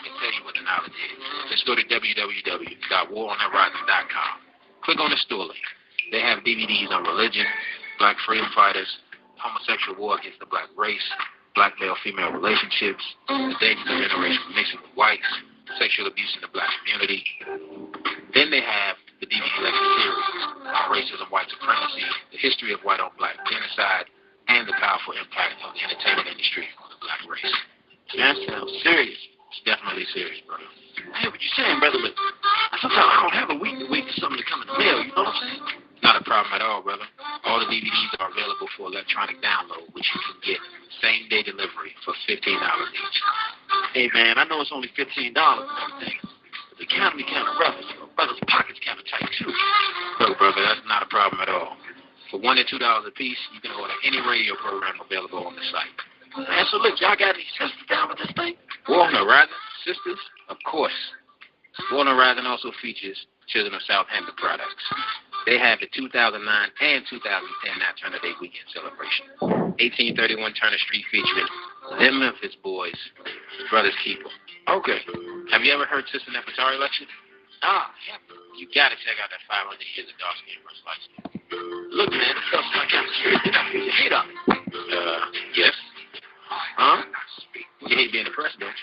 can tell you what the knowledge is. Just go to www.waronthehorizon.com. Click on the store link. They have DVDs on religion, black freedom fighters, homosexual war against the black race, black male-female relationships, the dangers of interracial mixing with whites, sexual abuse in the black community. Then they have the DVD lecture series on racism, white supremacy, the history of white-on-black genocide, and the powerful impact of the entertainment industry on the black race. That sounds serious. It's definitely serious, brother. Hey, what you saying, brother? But sometimes I don't have a week to wait for something to come in the mail. You know what I'm saying? Not a problem at all, brother. All the DVDs are available for electronic download, which you can get same-day delivery for $15 each. Hey, man, I know it's only $15 and everything, but the economy kind of rough. You know, brother's pocket's kind of tight, too. Look, brother, that's not a problem at all. For $1 to $2 a piece, you can order any radio program available on the site. Man, so look, y'all got any sisters down with this thing? War on the Horizon? Sisters? Of course. War on the Horizon also features Children of Southampton products. They have the 2009 and 2010 Nat Turner Day weekend celebration. 1831 Turner Street featuring them Memphis boys, Brothers Keeper. Okay. Have you ever heard Sister Nefertari lecture? Ah, yeah. You gotta check out that 500 Years of Dark Skin versus Light Skin. Look, man, this stuff's like kind of serious. You're not putting your hate on it. Yes. Huh? You hate being oppressed, don't you?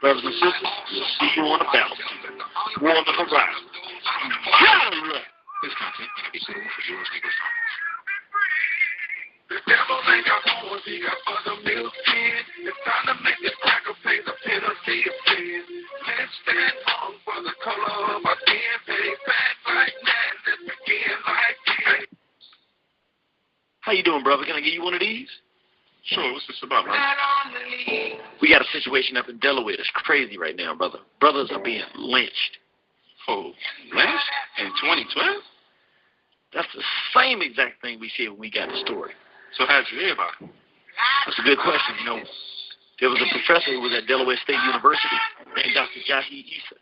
Brothers and sisters, we'll see you on the battlefield. War on the Horizon. This content may be suitable for viewers legal songs. The devil ain't got horns, he got other meal skin. It's time to make this cracker pay the penalty of sin. Let's stand on for the color of our skin. Pay back like that, let's begin like this. How you doing, brother? Can I give you one of these? Sure, what's this about, man? We got a situation up in Delaware that's crazy right now, brother. Brothers are being lynched. Oh, lynched? In 2012? That's the same exact thing we said when we got the story. So how'd you hear about it? That's a good question. You know, there was a professor who was at Delaware State University named Dr. Jahi Issa.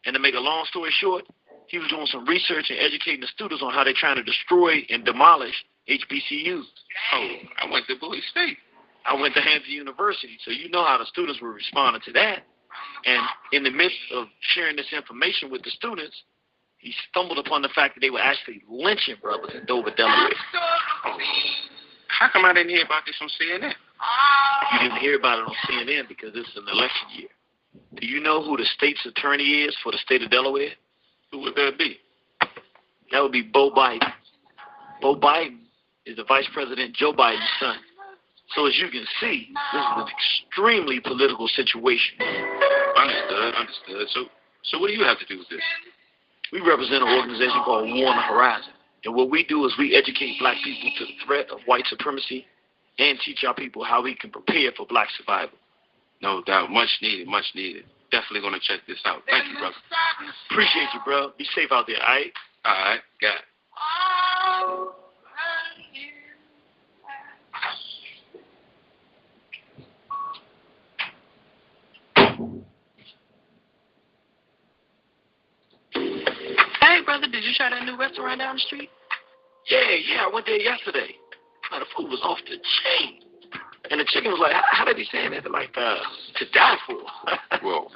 And to make a long story short, he was doing some research and educating the students on how they're trying to destroy and demolish HBCUs. Oh, I went to Bowie State. I went to Hampton University, so you know how the students were responding to that. And in the midst of sharing this information with the students, he stumbled upon the fact that they were actually lynching brothers in Dover, Delaware. Oh. How come I didn't hear about this on CNN? You didn't hear about it on CNN because this is an election year. Do you know who the state's attorney is for the state of Delaware? Who would that be? That would be Bo Biden. Bo Biden is the Vice President Joe Biden's son. So as you can see, this is an extremely political situation. Understood. So what do you have to do with this? We represent an organization called War on the Horizon. And what we do is we educate black people to the threat of white supremacy and teach our people how we can prepare for black survival. No doubt. Much needed. Definitely going to check this out. Thank you, brother. Appreciate you, bro. Be safe out there, all right? All right. Got it. Hey, brother, did you try that new restaurant down the street? Yeah, I went there yesterday. Man, the food was off the chain. And the chicken was like, how did he say that? Like, to die for. Whoa.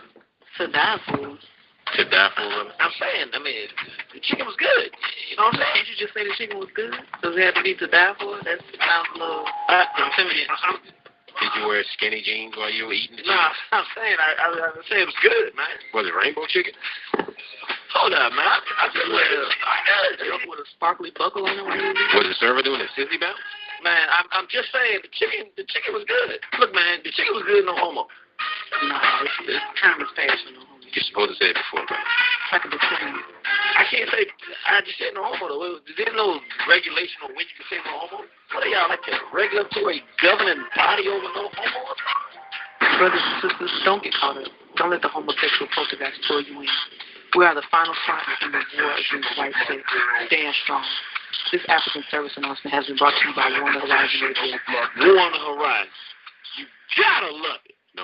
To die for. To die for? I'm saying, the chicken was good. You know what I'm saying? Did you just say the chicken was good? Does it have to be to die for? That sounds a little intimidating. Did you wear skinny jeans while you were eating the chicken? Nah, I'm saying, I saying it was good, man. Was it rainbow chicken? Hold up, man. I just with a sparkly buckle on it. Was the server doing a sissy bounce? Man, I'm just saying, the chicken was good. Look, man, the chicken was good, no homo. Nah, it's time is passing. No homo. You're supposed to say it before, bro. I can declare. I can't say, I just said no homo, though. There's no regulation on when you can say no homo. What are y'all, like a regulatory governing body over no homo? Brothers and sisters, don't get caught up. Don't let the homosexual poltergeist pull you in. We are the final front in the war against white sex. Stand strong. This African service announcement has been brought to you by War on the Horizon Radio. War on the Horizon. You gotta love it. No.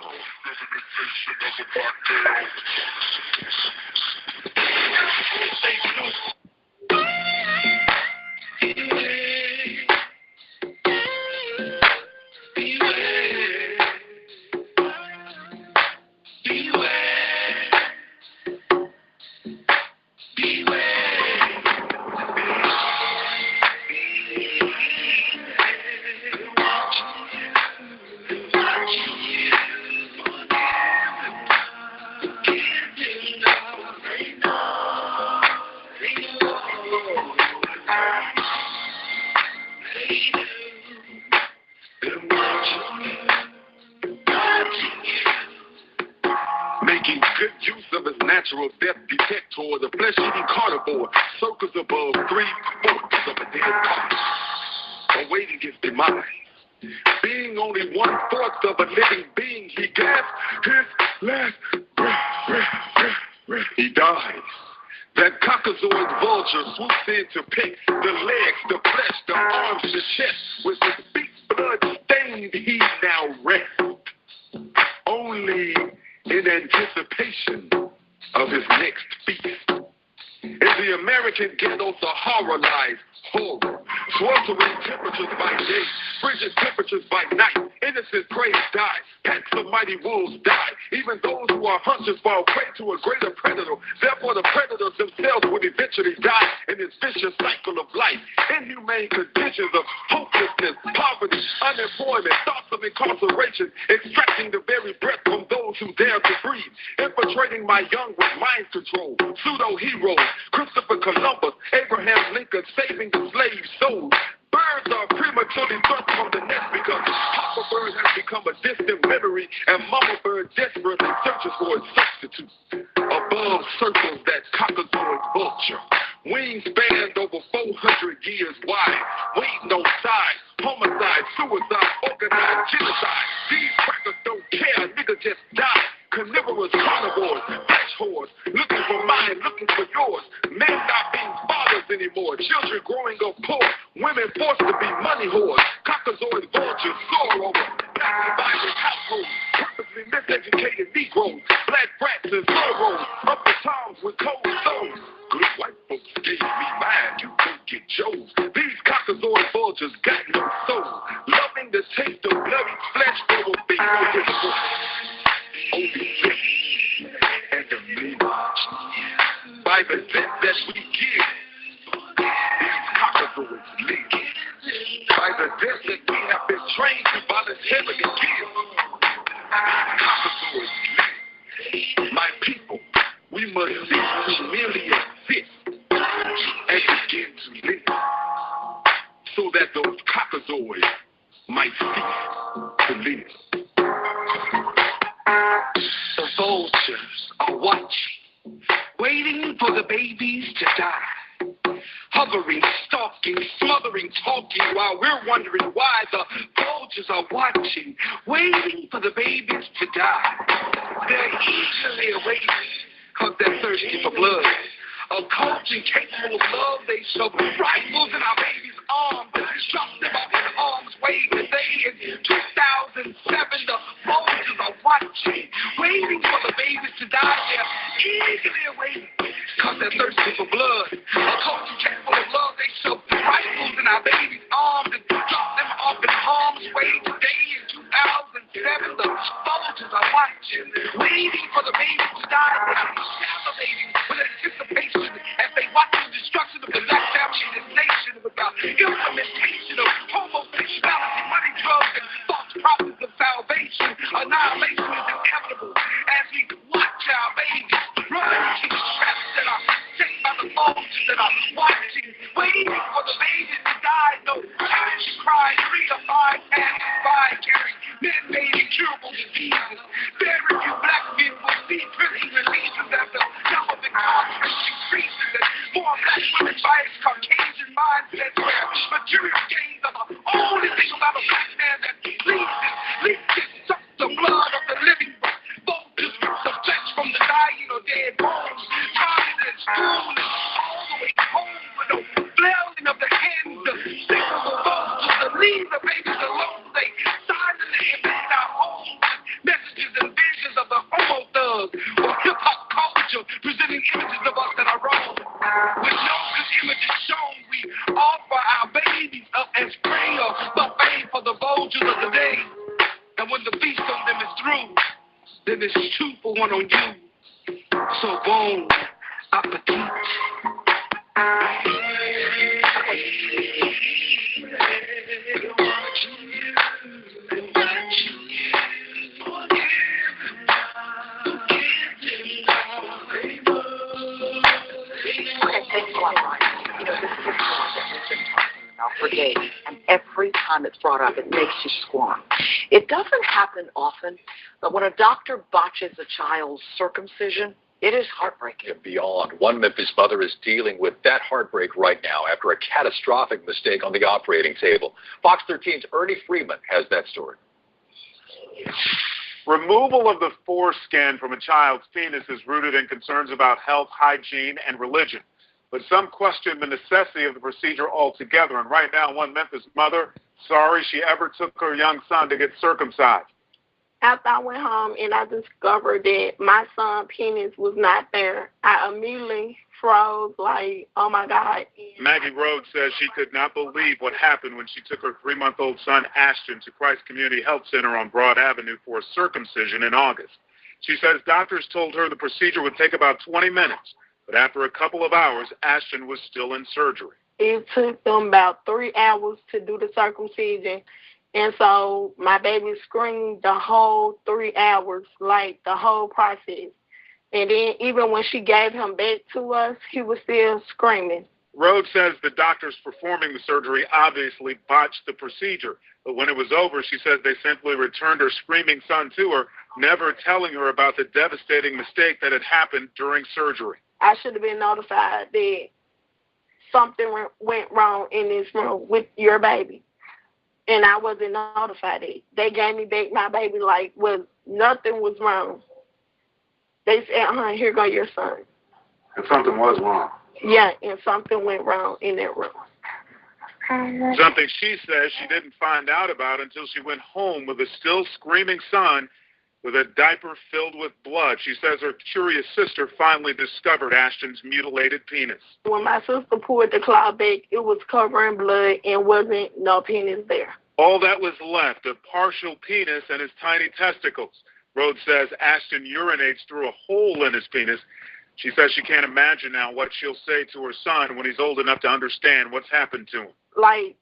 Making good use of his natural death detector, the flesh-eating carnivore circles above 3/4 of a dead body, awaiting his demise. Being only 1/4 of a living being, he gasped his last breath. He dies. That caucasoid vulture swoops in to pick the legs, the flesh, the arms, the chest. With his feet blood-stained, he now rests, only in anticipation of his next feast. In the American ghettos, the horror lies, horror. Sweltering temperatures by day, frigid temperatures by night. Innocent graves die, packs of mighty wolves die. Even those who are hunters fall prey to a greater predator. Therefore, the predators themselves would eventually die in this vicious cycle of life. Inhumane conditions of hopelessness, poverty, unemployment, thoughts of incarceration, extracting the very breath from those who dare to breathe. Infiltrating my young with mind control. Pseudo-heroes, Christopher Columbus, Abraham Lincoln, saving the slave souls. Birds are prematurely thrust from the nest because Papa Bird has become a distant memory, and Mama Bird desperately searches for its substitute. Above circles that caucasoid vulture. Wings spanned over 400 years wide. Waiting on sides. Homicide, suicide, organized genocide. These crackers don't care. Nigga just die. Carnivorous carnivores, flesh whores, looking for mine, looking for yours. Men not being fathers anymore, children growing up poor, women forced to be money whores. Caucasoid vultures soar over black divided households, purposely miseducated Negroes, black brats and sorrows, upper towns with cold souls. Good white folks gave me mine, you go get yours. These caucasoid vultures got no soul, loving the taste of bloody flesh, they will be no people. Only and the mean by the death that we give, these caucasoids live. By the death that we have been trained to voluntarily give, these caucasoids live. My people, we must cease to merely exist and begin to live, so that those caucasoids might cease to live. The vultures are watching, waiting for the babies to die. Hovering, stalking, smothering, talking, while we're wondering why the vultures are watching, waiting for the babies to die. They're eagerly awaiting, because they're thirsty for blood. A culture capable of love, they shove rifles in our babies' arms and drop them up in harm's way. Today in 2007, the vultures are watching, waiting for the babies to die. They're eagerly awaiting, because they're thirsty for blood. A culture capable of love, they shove rifles in our babies' arms and drop them up in harm's way. Today in 2007, the vultures are watching, waiting for the babies to die. They're salivating with anticipation as they watch the destruction of the black family in this nation with the implementation of homosexuality, money, drugs, and false prophets of salvation. Annihilation is inevitable as we watch our babies run into the traps that are set by the vultures that are watching, waiting for the babies to die. No time to cry, 3 to 5 passes by, carrying man-made incurable diseases. Very few black men will see prison releases after some of the concentration increases, and more black women by its Caucasian mindset where material gains are the only thing about a black man that leaches suck the blood of the living. Vultures rip the flesh from the dying or dead bones, tied and strewn all the way home with no flailing of the hands, the signal of vultures to leave the babies alone. They silently invade our homes with messages and visions of the homo thug or hip-hop culture, presenting images of us that are wrong. With no good images shown, we offer our babies up as prey or buffet for the vultures of the day. And when the feast on them is through, then it's 2 for 1 on you. So bon appetit. Okay, thanks a lot, Mike. You know, this is been talking about for days, and every time it's brought up, it makes you squirm. It doesn't happen often, but when a doctor botches a child's circumcision, it is heartbreaking. And beyond, one Memphis mother is dealing with that heartbreak right now after a catastrophic mistake on the operating table. Fox 13's Ernie Freeman has that story. Removal of the foreskin from a child's penis is rooted in concerns about health, hygiene, and religion. But some question the necessity of the procedure altogether. And right now, one Memphis mother, sorry she ever took her young son to get circumcised. After I went home and I discovered that my son's penis was not there, I immediately froze like, oh, my God. Maggie Rhodes says she could not believe what happened when she took her 3-month-old son, Ashton, to Christ Community Health Center on Broad Avenue for a circumcision in August. She says doctors told her the procedure would take about 20 minutes, but after a couple of hours, Ashton was still in surgery. It took them about 3 hours to do the circumcision. And so my baby screamed the whole 3 hours, like the whole process. And then even when she gave him back to us, he was still screaming. Rhodes says the doctors performing the surgery obviously botched the procedure. But when it was over, she says they simply returned her screaming son to her, never telling her about the devastating mistake that had happened during surgery. I should have been notified that something went wrong in this room with your baby. And I wasn't notified that. They gave me back my baby like nothing was wrong. They said, here go your son. And something was wrong. Yeah, and something went wrong in that room. Something she says she didn't find out about until she went home with a still screaming son with a diaper filled with blood. She says her curious sister finally discovered Ashton's mutilated penis. When my sister pulled the cloth back, it was covering blood and wasn't no penis there. All that was left, a partial penis and his tiny testicles. Rhodes says Ashton urinates through a hole in his penis. She says she can't imagine now what she'll say to her son when he's old enough to understand what's happened to him. Like,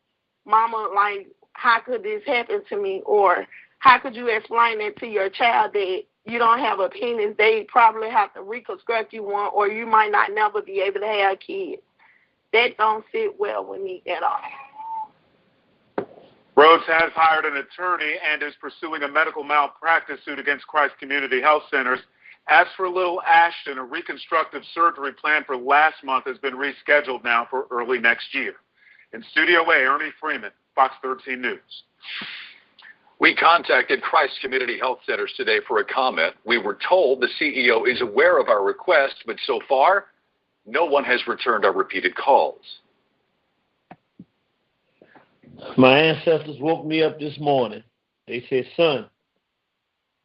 Mama, like, how could this happen to me? Or how could you explain it to your child that you don't have a penis? They probably have to reconstruct you one, or you might not never be able to have kids. That don't sit well with me at all. Rhodes has hired an attorney and is pursuing a medical malpractice suit against Christ Community Health Centers. As for little Ashton, a reconstructive surgery planned for last month has been rescheduled now for early next year. In Studio A, Ernie Freeman, Fox 13 News. We contacted Christ Community Health Centers today for a comment. We were told the CEO is aware of our request, but so far, no one has returned our repeated calls. My ancestors woke me up this morning. They said, son,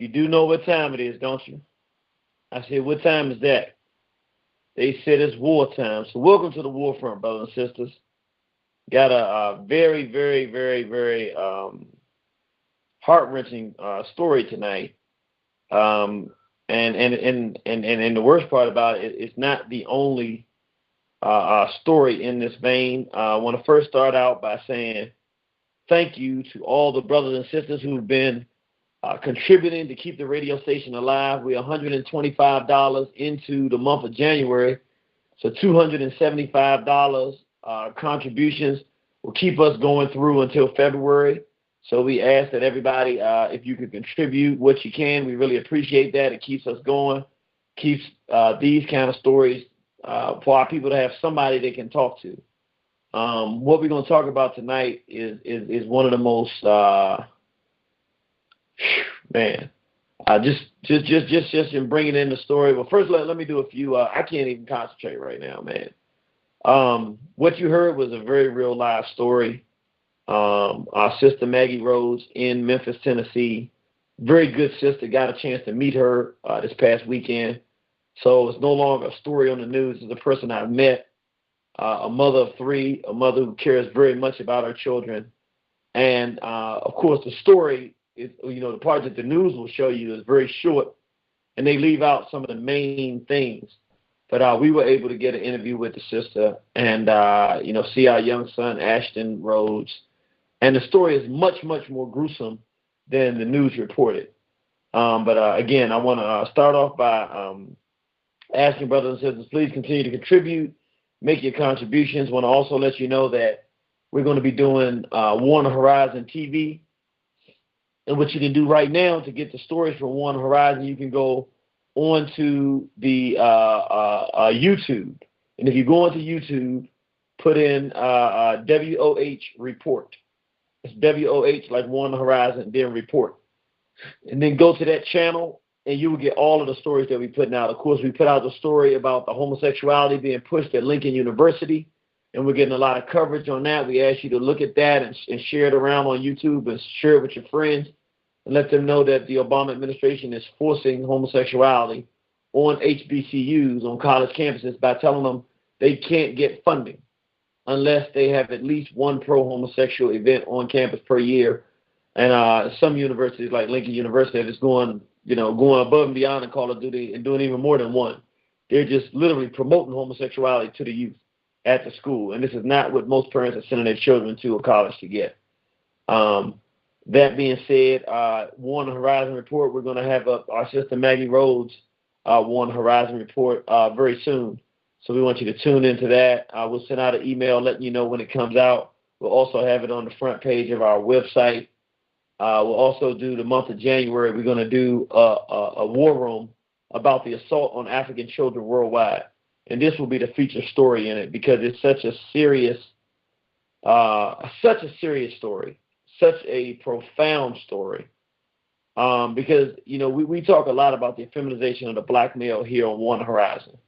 you do know what time it is, don't you? I said, what time is that? They said it's wartime. So welcome to the war front, brothers and sisters. Got a very, very, very, very heart-wrenching story tonight. And the worst part about it, it's not the only story in this vein. I want to first start out by saying thank you to all the brothers and sisters who've been contributing to keep the radio station alive. We're $125 into the month of January, so $275 contributions will keep us going through until February. So we ask that everybody, if you could contribute what you can, we really appreciate that. It keeps us going, keeps these kind of stories for our people to have somebody they can talk to. What we're going to talk about tonight is one of the most just in bringing in the story. Well, first let me do a few. I can't even concentrate right now, man. What you heard was a very real live story. Our sister Maggie Rhodes in Memphis, Tennessee, very good sister. Got a chance to meet her this past weekend. So it's no longer a story on the news. It's a person I've met, a mother of 3, a mother who cares very much about her children. And, of course, the story is, the part that the news will show you is very short, and they leave out some of the main things. But we were able to get an interview with the sister and, see our young son, Ashton Rhodes. And the story is much, much more gruesome than the news reported. Again, I want to start off by asking brothers and sisters, please continue to contribute, make your contributions. I want to also let you know that we're going to be doing Warner Horizon TV. And what you can do right now to get the stories from Warner Horizon, you can go onto the YouTube. And if you go onto YouTube, put in WOH report. It's WOH like Warner Horizon, then report. And then go to that channel, and you will get all of the stories that we're putting out. Of course, we put out the story about the homosexuality being pushed at Lincoln University, and we're getting a lot of coverage on that. We ask you to look at that and share it around on YouTube and share it with your friends and let them know that the Obama administration is forcing homosexuality on HBCUs, on college campuses, by telling them they can't get funding unless they have at least one pro-homosexual event on campus per year. And some universities like Lincoln University are just going above and beyond in Call of Duty and doing even more than one. They're just literally promoting homosexuality to the youth at the school. And this is not what most parents are sending their children to a college to get. That being said, Warner Horizon Report, we're going to have up our sister Maggie Rhodes' Warner Horizon Report very soon. So we want you to tune into that. We'll send out an email letting you know when it comes out. We'll also have it on the front page of our website. We'll also do the month of January. We're going to do a war room about the assault on African children worldwide. And this will be the feature story in it because it's such a serious story, such a profound story. Because, we talk a lot about the feminization of the black male here on One Horizon.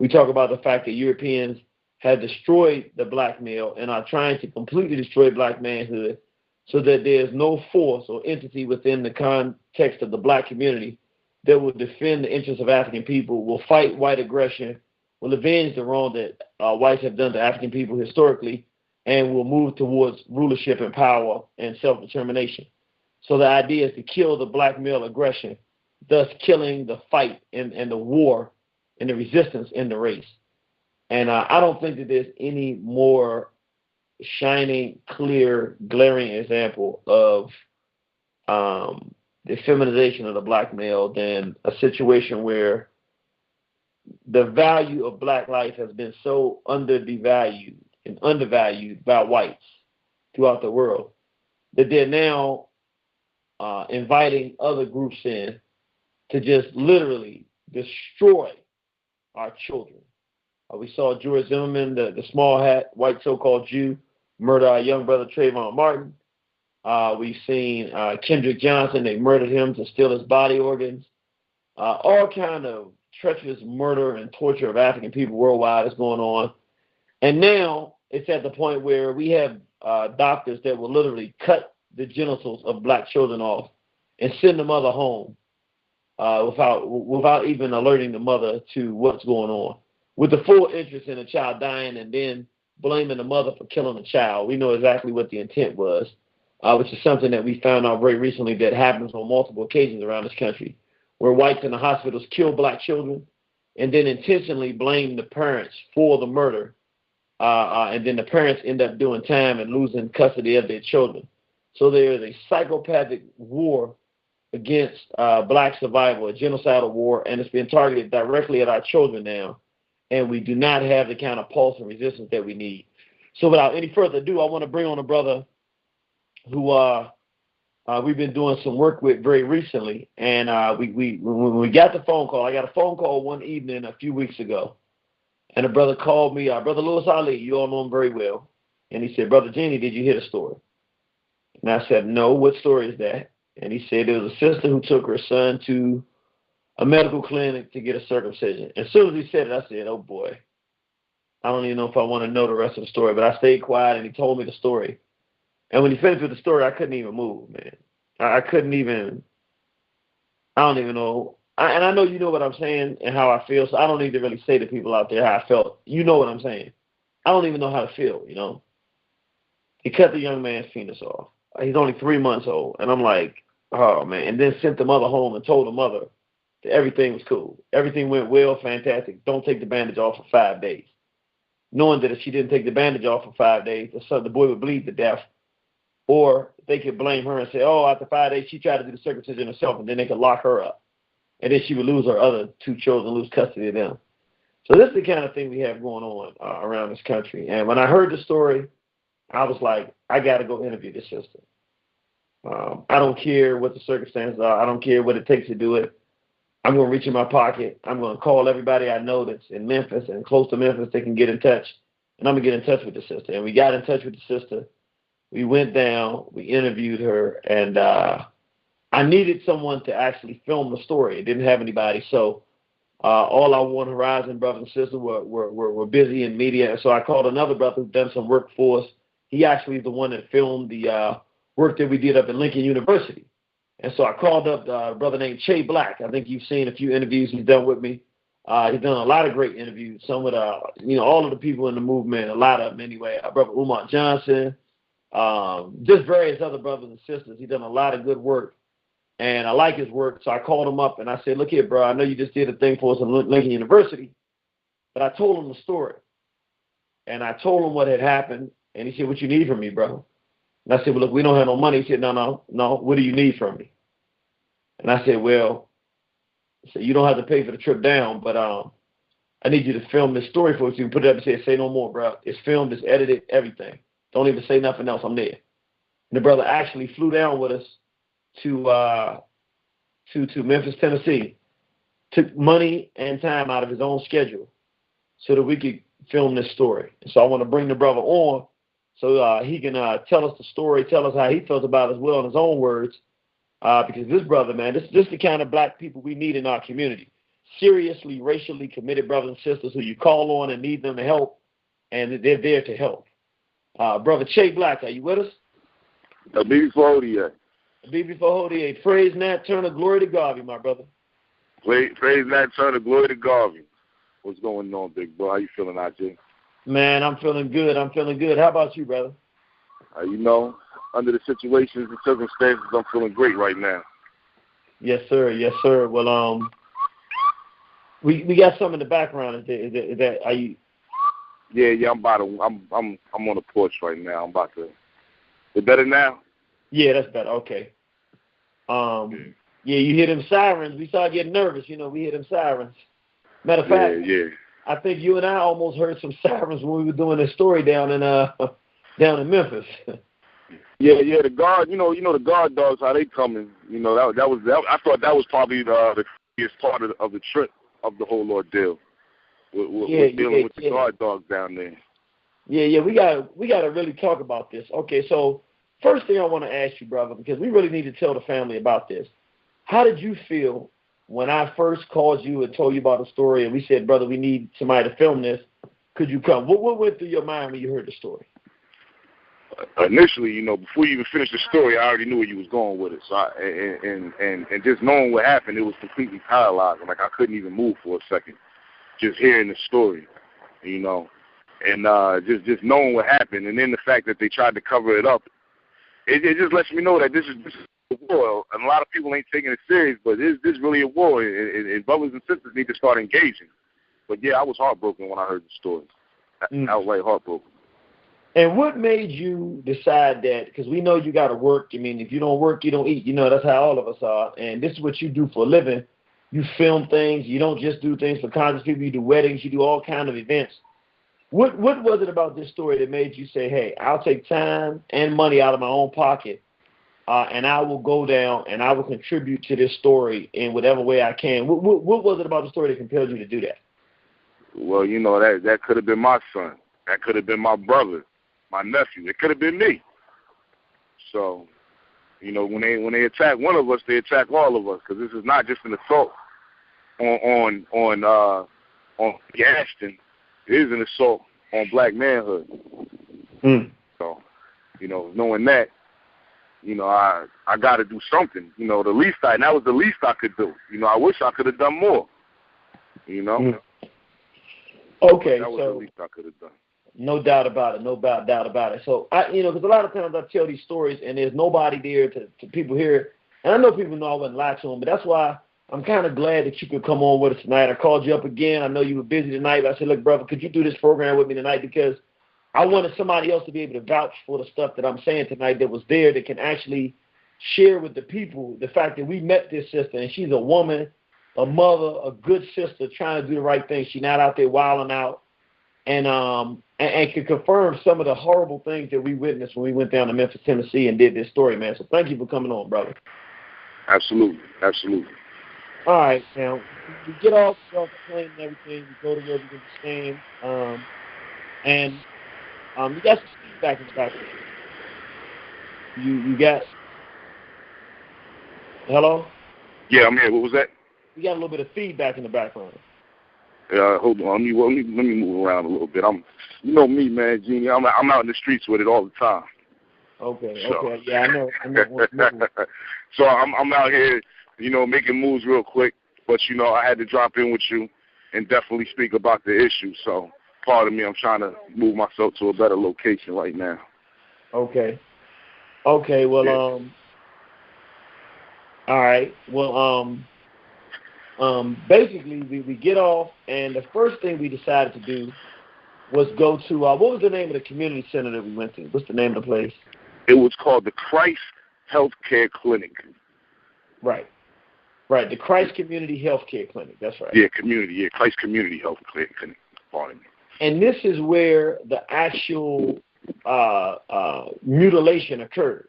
We talk about the fact that Europeans have destroyed the black male and are trying to completely destroy black manhood so that there's no force or entity within the context of the black community that will defend the interests of African people, will fight white aggression, will avenge the wrong that whites have done to African people historically, and will move towards rulership and power and self-determination. So the idea is to kill the black male aggression, thus killing the fight and the war and the resistance in the race. And I don't think that there's any more shining, clear, glaring example of the feminization of the black male than a situation where the value of black life has been so undervalued by whites throughout the world that they're now inviting other groups in to just literally destroy our children. We saw George Zimmerman, the small hat, white so-called Jew, murder our young brother Trayvon Martin. We've seen Kendrick Johnson. They murdered him to steal his body organs. All kind of treacherous murder and torture of African people worldwide is going on. And now it's at the point where we have doctors that will literally cut the genitals of black children off and send the mother home without even alerting the mother to what's going on, with the full interest in the child dying and then blaming the mother for killing the child. We know exactly what the intent was, which is something that we found out very recently that happens on multiple occasions around this country, where whites in the hospitals kill black children and then intentionally blame the parents for the murder, and then the parents end up doing time and losing custody of their children. So there is a psychopathic war against black survival, a genocidal war, and it's been targeted directly at our children now. And we do not have the kind of pulse and resistance that we need. So without any further ado, I want to bring on a brother who we've been doing some work with very recently. And when we got the phone call, I got a phone call one evening a few weeks ago. And a brother called me, Brother Louis Ali, you all know him very well. And he said, Brother Genie, did you hear the story? And I said, no, what story is that? And he said there was a sister who took her son to a medical clinic to get a circumcision. As soon as he said it, I said, oh boy, I don't even know if I want to know the rest of the story. But I stayed quiet and he told me the story. And when he finished with the story, I couldn't even move, man. I don't even know. And I know you know what I'm saying and how I feel, so I don't need to really say to people out there how I felt. You know what I'm saying. I don't even know how to feel, you know. He cut the young man's penis off. He's only 3 months old. And I'm like, oh, man. And then sent the mother home and told the mother that everything was cool. Everything went well, fantastic. Don't take the bandage off for 5 days. Knowing that if she didn't take the bandage off for 5 days, the boy would bleed to death. Or they could blame her and say, oh, after 5 days, she tried to do the circumcision herself, and then they could lock her up. And then she would lose her other 2 children, lose custody of them. So this is the kind of thing we have going on around this country. And when I heard the story, I was like, I got to go interview this sister. I don't care what the circumstances are. I don't care what it takes to do it. I'm going to reach in my pocket. I'm going to call everybody I know that's in Memphis and close to Memphis that can get in touch. And I'm going to get in touch with the sister. And we got in touch with the sister. We went down. We interviewed her. And I needed someone to actually film the story. It didn't have anybody. So all our One Horizon brothers and sisters were busy in media. And so I called another brother who's done some work for us. He actually is the one that filmed the work that we did up in Lincoln University. And so I called up a brother named Che Black. I think you've seen a few interviews he's done with me. He's done a lot of great interviews. Some with, all of the people in the movement, a lot of them anyway. Our brother Umar Johnson, just various other brothers and sisters. He's done a lot of good work. And I like his work. So I called him up and I said, look here, bro, I know you just did a thing for us at Lincoln University. But I told him the story. And I told him what had happened. And he said, what you need from me, bro? And I said, well, look, we don't have no money. He said, no, what do you need from me? And I said, well, you don't have to pay for the trip down, but I need you to film this story for us. You can put it up and say no more, bro. It's filmed, it's edited, everything. Don't even say nothing else. I'm there. And the brother actually flew down with us to Memphis, Tennessee, took money and time out of his own schedule so that we could film this story. And so I want to bring the brother on so he can tell us the story, tell us how he felt about it as well in his own words, because this brother, man, this is the kind of black people we need in our community. Seriously, racially committed brothers and sisters who you call on and need them to help, and they're there to help. Brother Che Black, are you with us? Habibi for Hodieh. Habibi for Hodieh. Praise Nat Turner, glory to Garvey, my brother. Praise Nat Turner, glory to Garvey. What's going on, big bro? How you feeling out there? Man, I'm feeling good. How about you, brother? Under the situations and circumstances, I'm feeling great right now. Yes, sir. Well, we got some in the background. Is that are you? Yeah. I'm on the porch right now. I'm about to. Is it better now? Yeah, that's better. Okay. Yeah, you hear them sirens. We started getting nervous. We hear them sirens. Matter of fact, yeah. I think you and I almost heard some sirens when we were doing this story down in Memphis. Yeah. The guard, the guard dogs, how they coming. That I thought that was probably the biggest part of the trip of the whole ordeal. We're dealing with the guard dogs down there. Yeah. We gotta really talk about this. Okay, so first thing I want to ask you, brother, because we really need to tell the family about this. How did you feel when I first called you and told you about the story, and we said, brother, we need somebody to film this? Could you come? What went through your mind when you heard the story? Initially, before you even finished the story, I already knew where you was going with it. So and just knowing what happened, it was completely paralyzing. Like I couldn't even move for a second, just hearing the story, and just knowing what happened, and then the fact that they tried to cover it up, it just lets me know that this is a war, and a lot of people ain't taking it serious, but this really a war, and brothers and sisters need to start engaging. But yeah, I was heartbroken when I heard the story. I was like heartbroken. And what made you decide that? Because we know you got to work. I mean, if you don't work, you don't eat. That's how all of us are. And this is what you do for a living. You film things. You don't just do things for conscious people. You do weddings. You do all kinds of events. What was it about this story that made you say, hey, I'll take time and money out of my own pocket, and I will go down and I will contribute to this story in whatever way I can? What was it about the story that compelled you to do that? Well, that could have been my son. That could have been my brother, my nephew. It could have been me. So, when they attack one of us, they attack all of us, because this is not just an assault on Ashton. It is an assault on black manhood. So, knowing that, I got to do something. That was the least I could do. I wish I could have done more. Okay, that was the least I could have done. No doubt about it. So, because a lot of times I tell these stories and there's nobody there to people hear it. And I know people know I wouldn't lie to them, but that's why I'm kind of glad that you could come on with us tonight. I called you up again. I know you were busy tonight, but I said, look, brother, could you do this program with me tonight? Because I wanted somebody else to be able to vouch for the stuff that I'm saying tonight that was there, that can actually share with the people the fact that we met this sister, and she's a woman, a mother, a good sister, trying to do the right thing. She's not out there wilding out. and can confirm some of the horrible things that we witnessed when we went down to Memphis, Tennessee, and did this story, man. So thank you for coming on, brother. Absolutely, absolutely. All right, now we get off the plane and everything. We go to where we're going to stand, and you got some feedback in the background. You got hello? Yeah, I'm here. What was that? We got a little bit of feedback in the background. Hold on. Let me move around a little bit. You know me, man, Genie. I'm out in the streets with it all the time. Okay. So. Okay. Yeah, I know. So I'm out here, making moves real quick. But I had to drop in with you and definitely speak about the issue. So pardon me. I'm trying to move myself to a better location right now. Okay. Okay. Well, yeah. All right. Well, basically, we get off, and the first thing we decided to do was go to, what was the name of the community center that we went to? What's the name of the place? It was called the Christ Healthcare Clinic. Right. Right, the Christ Community Healthcare Clinic. That's right. Yeah, Christ Community Healthcare Clinic. Pardon me. And this is where the actual mutilation occurred.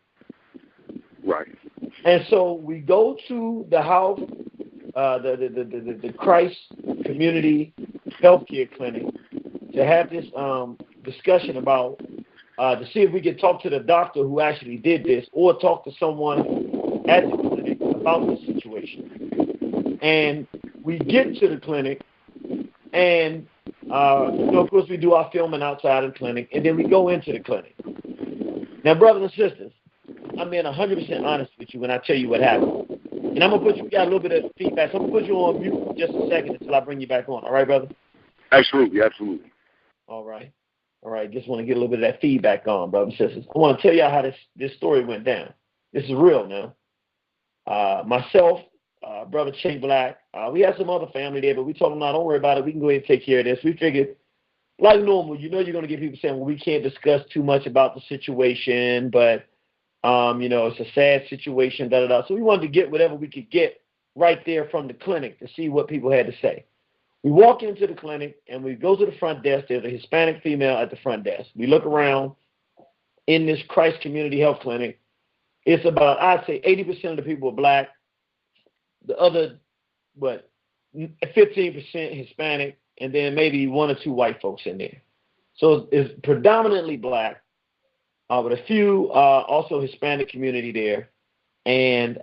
Right. And so we go to the house, the Christ Community Healthcare Clinic, to have this discussion about, to see if we could talk to the doctor who actually did this, or talk to someone at the clinic about the situation. And we get to the clinic, and of course we do our filming outside of the clinic, and then we go into the clinic. Now, brothers and sisters, I'm being 100% honest with you when I tell you what happened. And I'm going to we got a little bit of feedback, so I'm going to put you on mute for just a second until I bring you back on. All right, brother? Absolutely, absolutely. All right. All right, just want to get a little bit of that feedback on, brothers and sisters. I want to tell y'all how this story went down. This is real now. Myself, Brother Che Black, we had some other family there, but we told them, no, don't worry about it. We can go ahead and take care of this. We figured, like normal, you're going to get people saying, well, we can't discuss too much about the situation, but, it's a sad situation, da-da-da. So we wanted to get whatever we could get right there from the clinic to see what people had to say. We walk into the clinic, and we go to the front desk. There's a Hispanic female at the front desk. We look around in this Christ Community Health Clinic. It's about, I'd say, 80% of the people are black. The other, 15% Hispanic, and then maybe one or two white folks in there. So it's predominantly black, with a few also Hispanic community there, and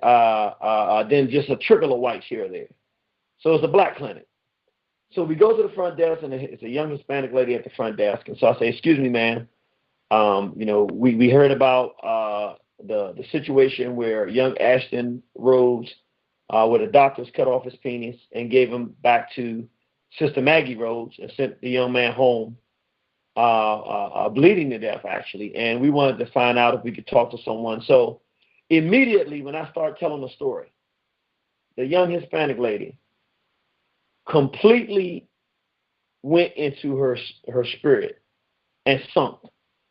then just a trickle of whites here or there. So it's a black clinic. So we go to the front desk, and it's a young Hispanic lady at the front desk. And so I say, excuse me, ma'am. We heard about the situation where young Ashton Rhodes, where the doctors cut off his penis and gave him back to Sister Maggie Rhodes and sent the young man home bleeding to death, actually. And we wanted to find out if we could talk to someone. So immediately when I start telling the story, the young Hispanic lady completely went into her spirit and sunk.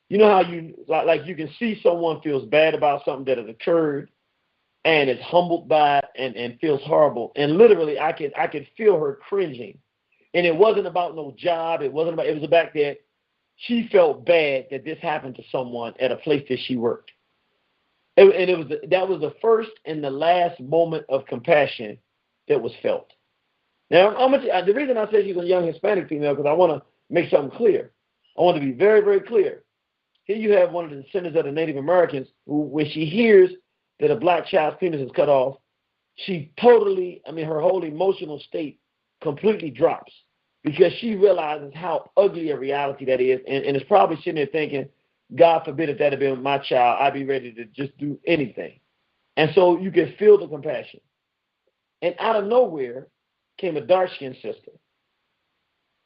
You know how you can see someone feels bad about something that has occurred and is humbled by it and feels horrible. And literally I could feel her cringing. And it wasn't about no job. It was about that she felt bad that this happened to someone at a place that she worked. And that was the first and the last moment of compassion that was felt. Now, the reason I said she's a young Hispanic female, because I want to make something clear. I want to be very, very clear. Here you have one of the descendants of the Native Americans who, when she hears that a black child's penis is cut off, she her whole emotional state completely drops, because she realizes how ugly a reality that is, and is probably sitting there thinking, God forbid if that had been my child, I'd be ready to just do anything. And so you can feel the compassion. And out of nowhere came a dark-skinned sister.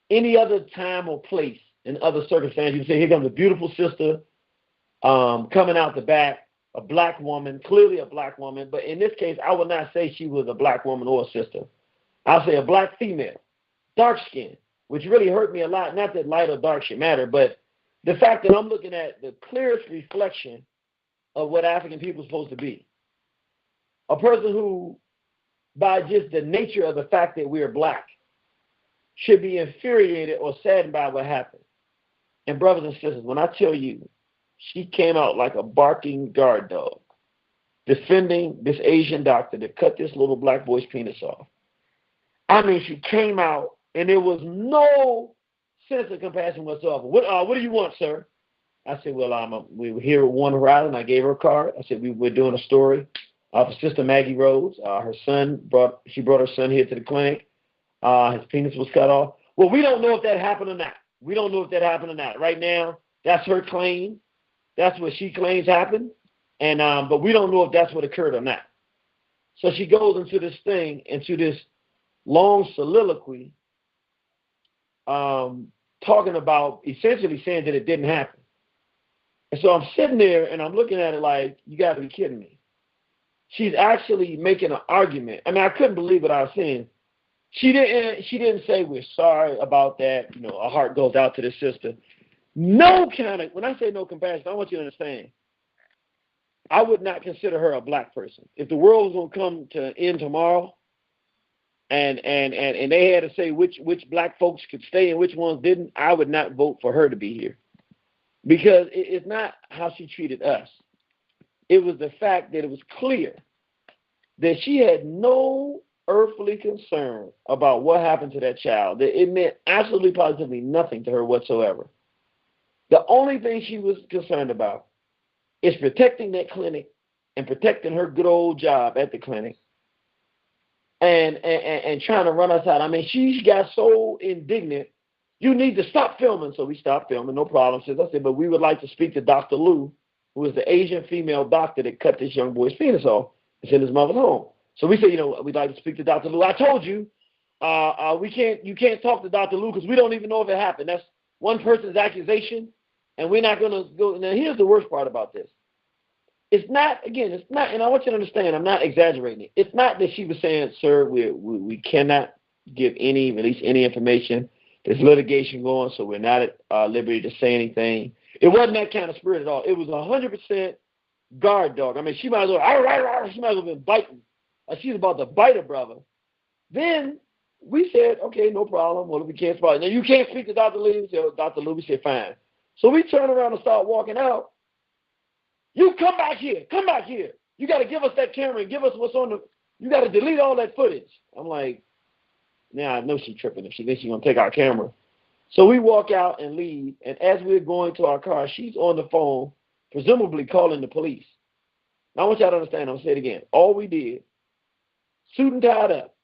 Any other time or place, in other circumstances, you say, here comes a beautiful sister coming out the back, a black woman, clearly a black woman. But in this case, I would not say she was a black woman or a sister. I'll say a black female, dark skin, which really hurt me a lot. Not that light or dark should matter, but the fact that I'm looking at the clearest reflection of what African people are supposed to be. A person who, by just the nature of the fact that we are black, should be infuriated or saddened by what happened. And brothers and sisters, when I tell you, she came out like a barking guard dog, defending this Asian doctor that cut this little black boy's penis off. I mean, she came out, and there was no sense of compassion whatsoever. What do you want, sir? I said, well, we were here at One Horizon. I gave her a card. I said, we're doing a story for Sister Maggie Rhodes. She brought her son here to the clinic. His penis was cut off. Well, we don't know if that happened or not. We don't know if that happened or not. Right now, that's her claim. That's what she claims happened. And but we don't know if that's what occurred or not. So she goes into this long soliloquy, talking about essentially saying that it didn't happen. And so I'm sitting there and I'm looking at it like, you got to be kidding me. She's actually making an argument. I mean, I couldn't believe what I was seeing. She didn't say we're sorry about that. You know, our heart goes out to this sister. No kind of, when I say no compassion, I want you to understand. I would not consider her a black person. If the world was going to come to an end tomorrow, and they had to say which black folks could stay and which ones didn't, I would not vote for her to be here. Because it's not how she treated us. It was the fact that it was clear that she had no earthly concern about what happened to that child. That it meant absolutely positively nothing to her whatsoever. The only thing she was concerned about is protecting that clinic and protecting her good old job at the clinic and trying to run us out. I mean, she got so indignant. You need to stop filming. So we stopped filming, no problem. I said, but we would like to speak to Dr. Lou, who is the Asian female doctor that cut this young boy's penis off and sent his mother's home. So we said, we'd like to speak to Dr. Lou. I told you, you can't talk to Dr. Lou because we don't even know if it happened. That's one person's accusation, and we're not going to go. Now, here's the worst part about this. It's not, and I want you to understand, I'm not exaggerating it. It's not that she was saying, sir, we cannot release any information. There's litigation going, so we're not at liberty to say anything. It wasn't that kind of spirit at all. It was 100% guard dog. I mean, she might as well have been biting. She's about to bite her brother. Then we said, okay, no problem. Well, if we can't spot, now you can't speak to Dr. Lee. So Dr. Lee, we said, fine. So we turn around and start walking out. You come back here. Come back here. You got to give us that camera and give us what's on the. You got to delete all that footage. I'm like, now I know she's tripping if she thinks she's going to take our camera. So we walk out and leave, and as we're going to our car, she's on the phone, presumably calling the police. Now I want y'all to understand, I'm going to say it again. All we did, suit and tied up,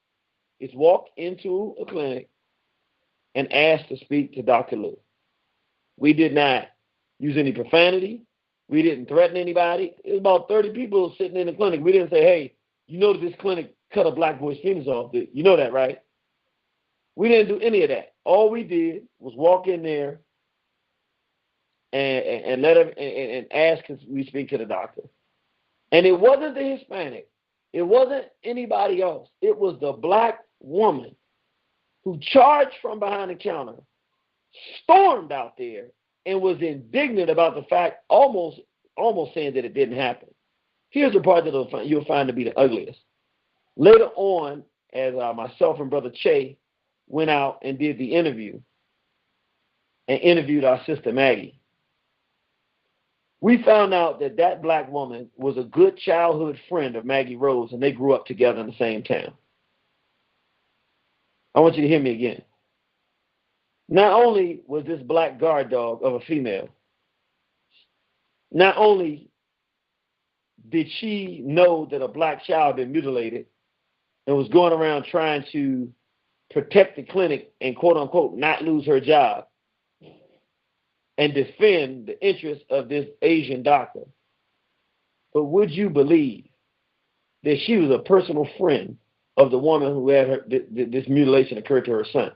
is walk into a clinic and ask to speak to Dr. Lou. We did not use any profanity. We didn't threaten anybody. It was about 30 people sitting in the clinic. We didn't say, hey, you know that this clinic cut a black boy's penis off. You know that, right? We didn't do any of that. All we did was walk in there and let her and ask if we speak to the doctor. And it wasn't the Hispanic. It wasn't anybody else. It was the black woman who charged from behind the counter, stormed out there, and was indignant about the fact, almost saying that it didn't happen. Here's the part that you'll find to be the ugliest. Later on, as myself and Brother Che went out and did the interview and interviewed our sister Maggie, we found out that that black woman was a good childhood friend of Maggie Rose, and they grew up together in the same town. I want you to hear me again. Not only was this black guard dog of a female, not only did she know that a black child had been mutilated and was going around trying to protect the clinic and, quote unquote, not lose her job and defend the interests of this Asian doctor, but would you believe that she was a personal friend of the woman who had this mutilation occurred to her son?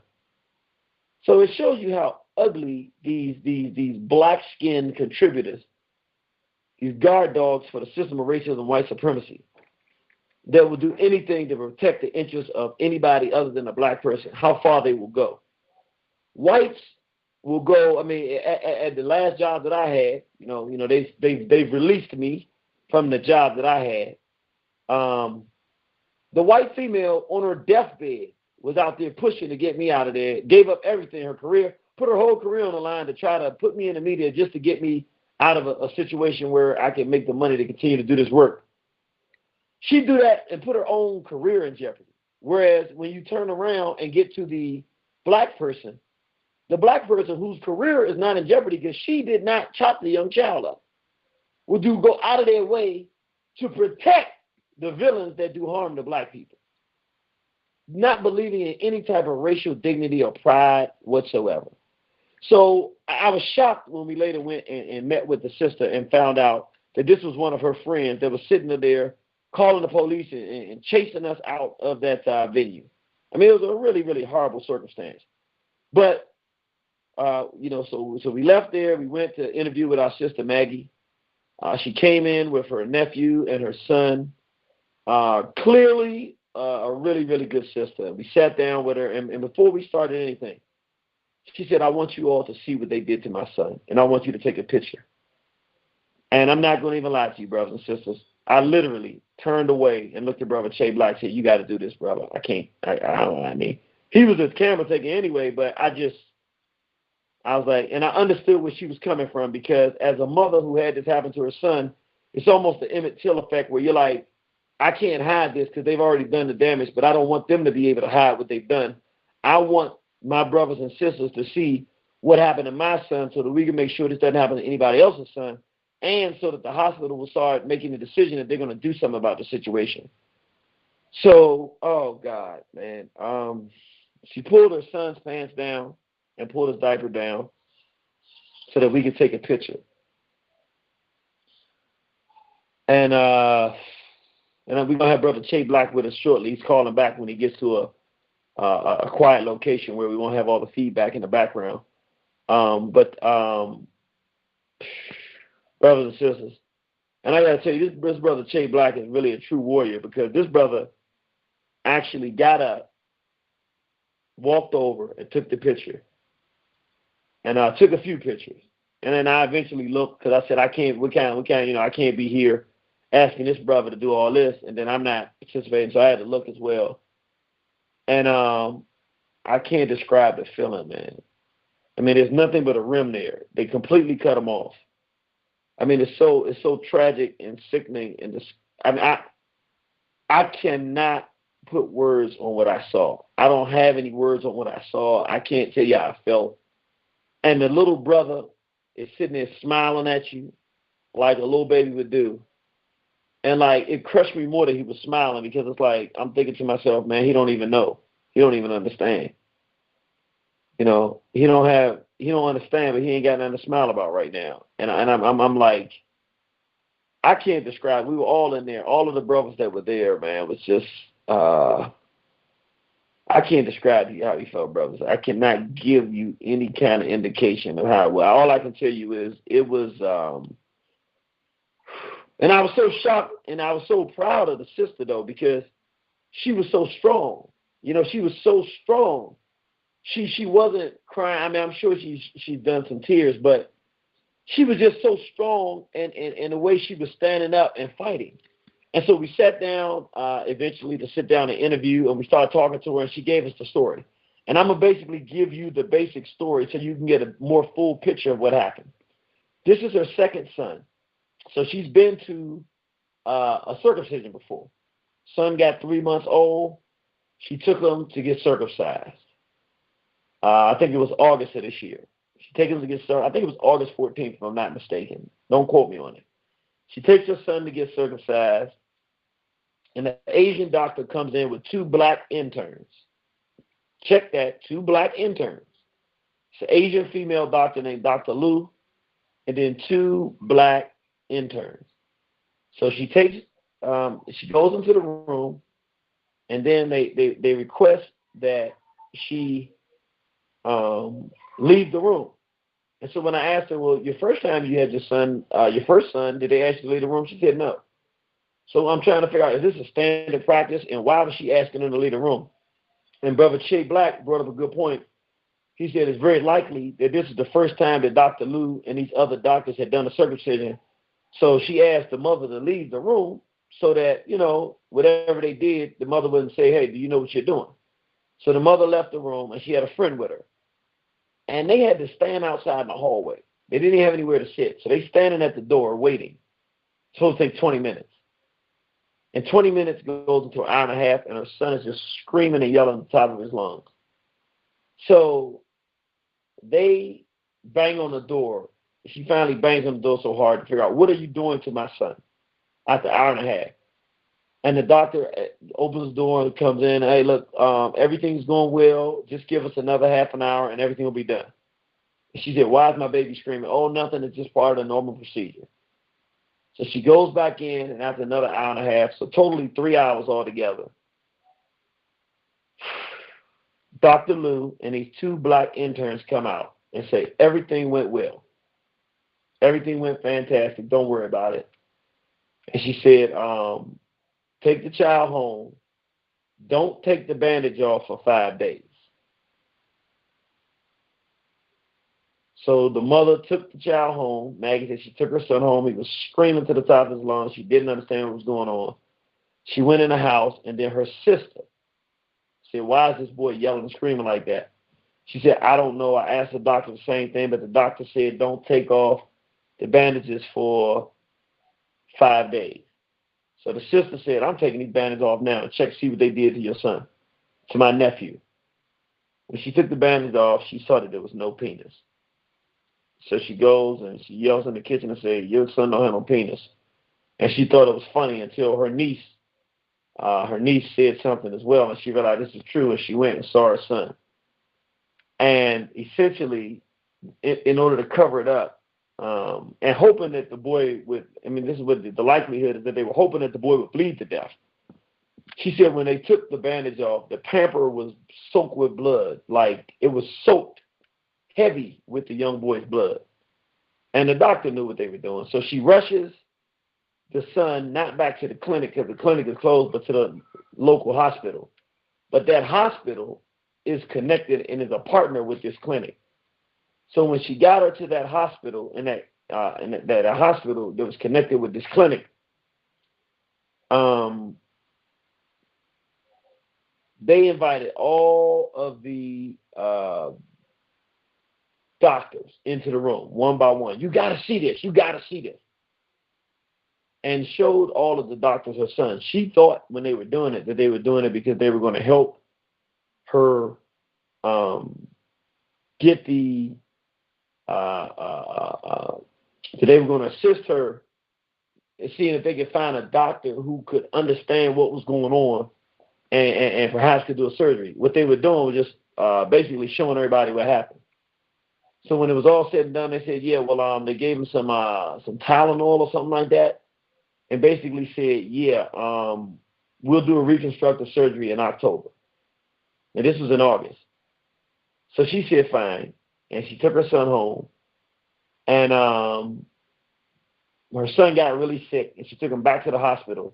So it shows you how ugly these black-skinned contributors, these guard dogs for the system of racism and white supremacy, that will do anything to protect the interests of anybody other than a black person, how far they will go. Whites will go, I mean, at the last job that I had, they've released me from the job that I had. The white female on her deathbed was out there pushing to get me out of there, gave up everything, her career, put her whole career on the line to try to put me in the media just to get me out of a situation where I can make the money to continue to do this work. She'd do that and put her own career in jeopardy. Whereas when you turn around and get to the black person whose career is not in jeopardy because she did not chop the young child up, would go out of their way to protect the villains that do harm to black people, not believing in any type of racial dignity or pride whatsoever. So I was shocked when we later went and met with the sister and found out that this was one of her friends that was sitting there calling the police and chasing us out of that venue. I mean, it was a really, really horrible circumstance. But, so we left there. We went to interview with our sister Maggie. She came in with her nephew and her son. Clearly a really, really good sister. We sat down with her, and before we started anything, she said, I want you all to see what they did to my son, and I want you to take a picture. And I'm not going to even lie to you, brothers and sisters. I literally turned away and looked at Brother Che Black and said, you got to do this, brother. I can't. I mean, he was a camera taker anyway, but I was like, and I understood where she was coming from, because as a mother who had this happen to her son, it's almost the Emmett Till effect where you're like, I can't hide this because they've already done the damage, but I don't want them to be able to hide what they've done. I want my brothers and sisters to see what happened to my son so that we can make sure this doesn't happen to anybody else's son, and so that the hospital will start making the decision that they're going to do something about the situation. So, oh, God, man. She pulled her son's pants down and pulled his diaper down so that we could take a picture. And we're going to have Brother Che Black with us shortly. He's calling back when he gets to a quiet location where we won't have all the feedback in the background. But brothers and sisters, and I got to tell you, this Brother Che Black is really a true warrior, because this brother actually got up, walked over, and took the picture. And I took a few pictures. And then I eventually looked, because I said, I can't be here asking this brother to do all this, and then I'm not participating, so I had to look as well. And I can't describe the feeling, man. I mean, there's nothing but a rim there. They completely cut him off. I mean, it's so tragic and sickening. And I cannot put words on what I saw. I don't have any words on what I saw. I can't tell you how I felt. And the little brother is sitting there smiling at you like a little baby would do. And, like, it crushed me more that he was smiling, because it's like, I'm thinking to myself, man, he don't even know. He don't even understand. You know, he don't understand, but he ain't got nothing to smile about right now. And I'm like, I can't describe. We were all in there. All of the brothers that were there, man, was just, I can't describe how he felt, brothers. I cannot give you any kind of indication of how it was. All I can tell you is it was, and I was so shocked, and I was so proud of the sister, though, because she was so strong. You know, she was so strong. She wasn't crying. I mean, I'm sure she's done some tears, but she was just so strong, and the way she was standing up and fighting. And so we sat down eventually to sit down and interview, and we started talking to her, and she gave us the story. And I'm going to basically give you the basic story so you can get a more full picture of what happened. This is her second son. So she's been to a circumcision before. Son got 3 months old. She took him to get circumcised. I think it was August of this year. She takes him to get circumcised. I think it was August 14th, if I'm not mistaken. Don't quote me on it. She takes her son to get circumcised, and the Asian doctor comes in with 2 black interns. Check that, 2 black interns. It's an Asian female doctor named Dr. Lu, and then 2 black interns. So she takes, she goes into the room, and then they request that she leave the room. And so when I asked her, well, your first time you had your first son, did they ask you to leave the room? She said no. So I'm trying to figure out, is this a standard practice, and why was she asking him to leave the room? And Brother Che Black brought up a good point. He said it's very likely that this is the first time that Dr. Lu and these other doctors had done a circumcision. So she asked the mother to leave the room so that, you know, whatever they did, the mother wouldn't say, hey, do you know what you're doing? So the mother left the room, and she had a friend with her. and they had to stand outside in the hallway. They didn't have anywhere to sit, so they standing at the door waiting. It's supposed to take 20 minutes. And 20 minutes goes into an hour and a half, and her son is just screaming and yelling at the top of his lungs. So they bang on the door. She finally bangs on the door so hard to figure out, what are you doing to my son? After an hour and a half. And the doctor opens the door and comes in. Hey, look, everything's going well. Just give us another half an hour and everything will be done. And she said, why is my baby screaming? Oh, nothing. It's just part of the normal procedure. So she goes back in, and after another hour and a half, so totally 3 hours altogether, Dr. Lou and these two black interns come out and say, everything went well. Everything went fantastic. Don't worry about it. And she said, take the child home. Don't take the bandage off for 5 days. So the mother took the child home. Maggie said she took her son home. He was screaming to the top of his lungs. She didn't understand what was going on. She went in the house, and then her sister said, why is this boy yelling and screaming like that? She said, I don't know. I asked the doctor the same thing, but the doctor said don't take off the bandages for 5 days. So the sister said, I'm taking these bandages off now and check to see what they did to your son, to my nephew. When she took the bandage off, she saw that there was no penis. So she goes and she yells in the kitchen and says, your son don't have no penis. And she thought it was funny until her niece said something as well, and she realized this is true, and she went and saw her son. And essentially, in order to cover it up, and hoping that the boy would, this is what the likelihood is that they were hoping that the boy would bleed to death. She said when they took the bandage off, the pamper was soaked with blood, like it was soaked heavy with the young boy's blood. And the doctor knew what they were doing. So she rushes the son not back to the clinic because the clinic is closed, but to the local hospital. But that hospital is connected and is a partner with this clinic. So when she got her to that hospital, and that hospital that was connected with this clinic, they invited all of the doctors into the room, one by one. You got to see this. You got to see this. And showed all of the doctors her son. She thought when they were doing it that they were doing it because they were going to help her get the that they were going to assist her in seeing if they could find a doctor who could understand what was going on and perhaps could do a surgery. What they were doing was just basically showing everybody what happened. So when it was all said and done, they said, yeah, well, they gave him some Tylenol or something like that, and basically said, yeah, we'll do a reconstructive surgery in October. And this was in August. So she said fine, and she took her son home, and her son got really sick, and she took him back to the hospital.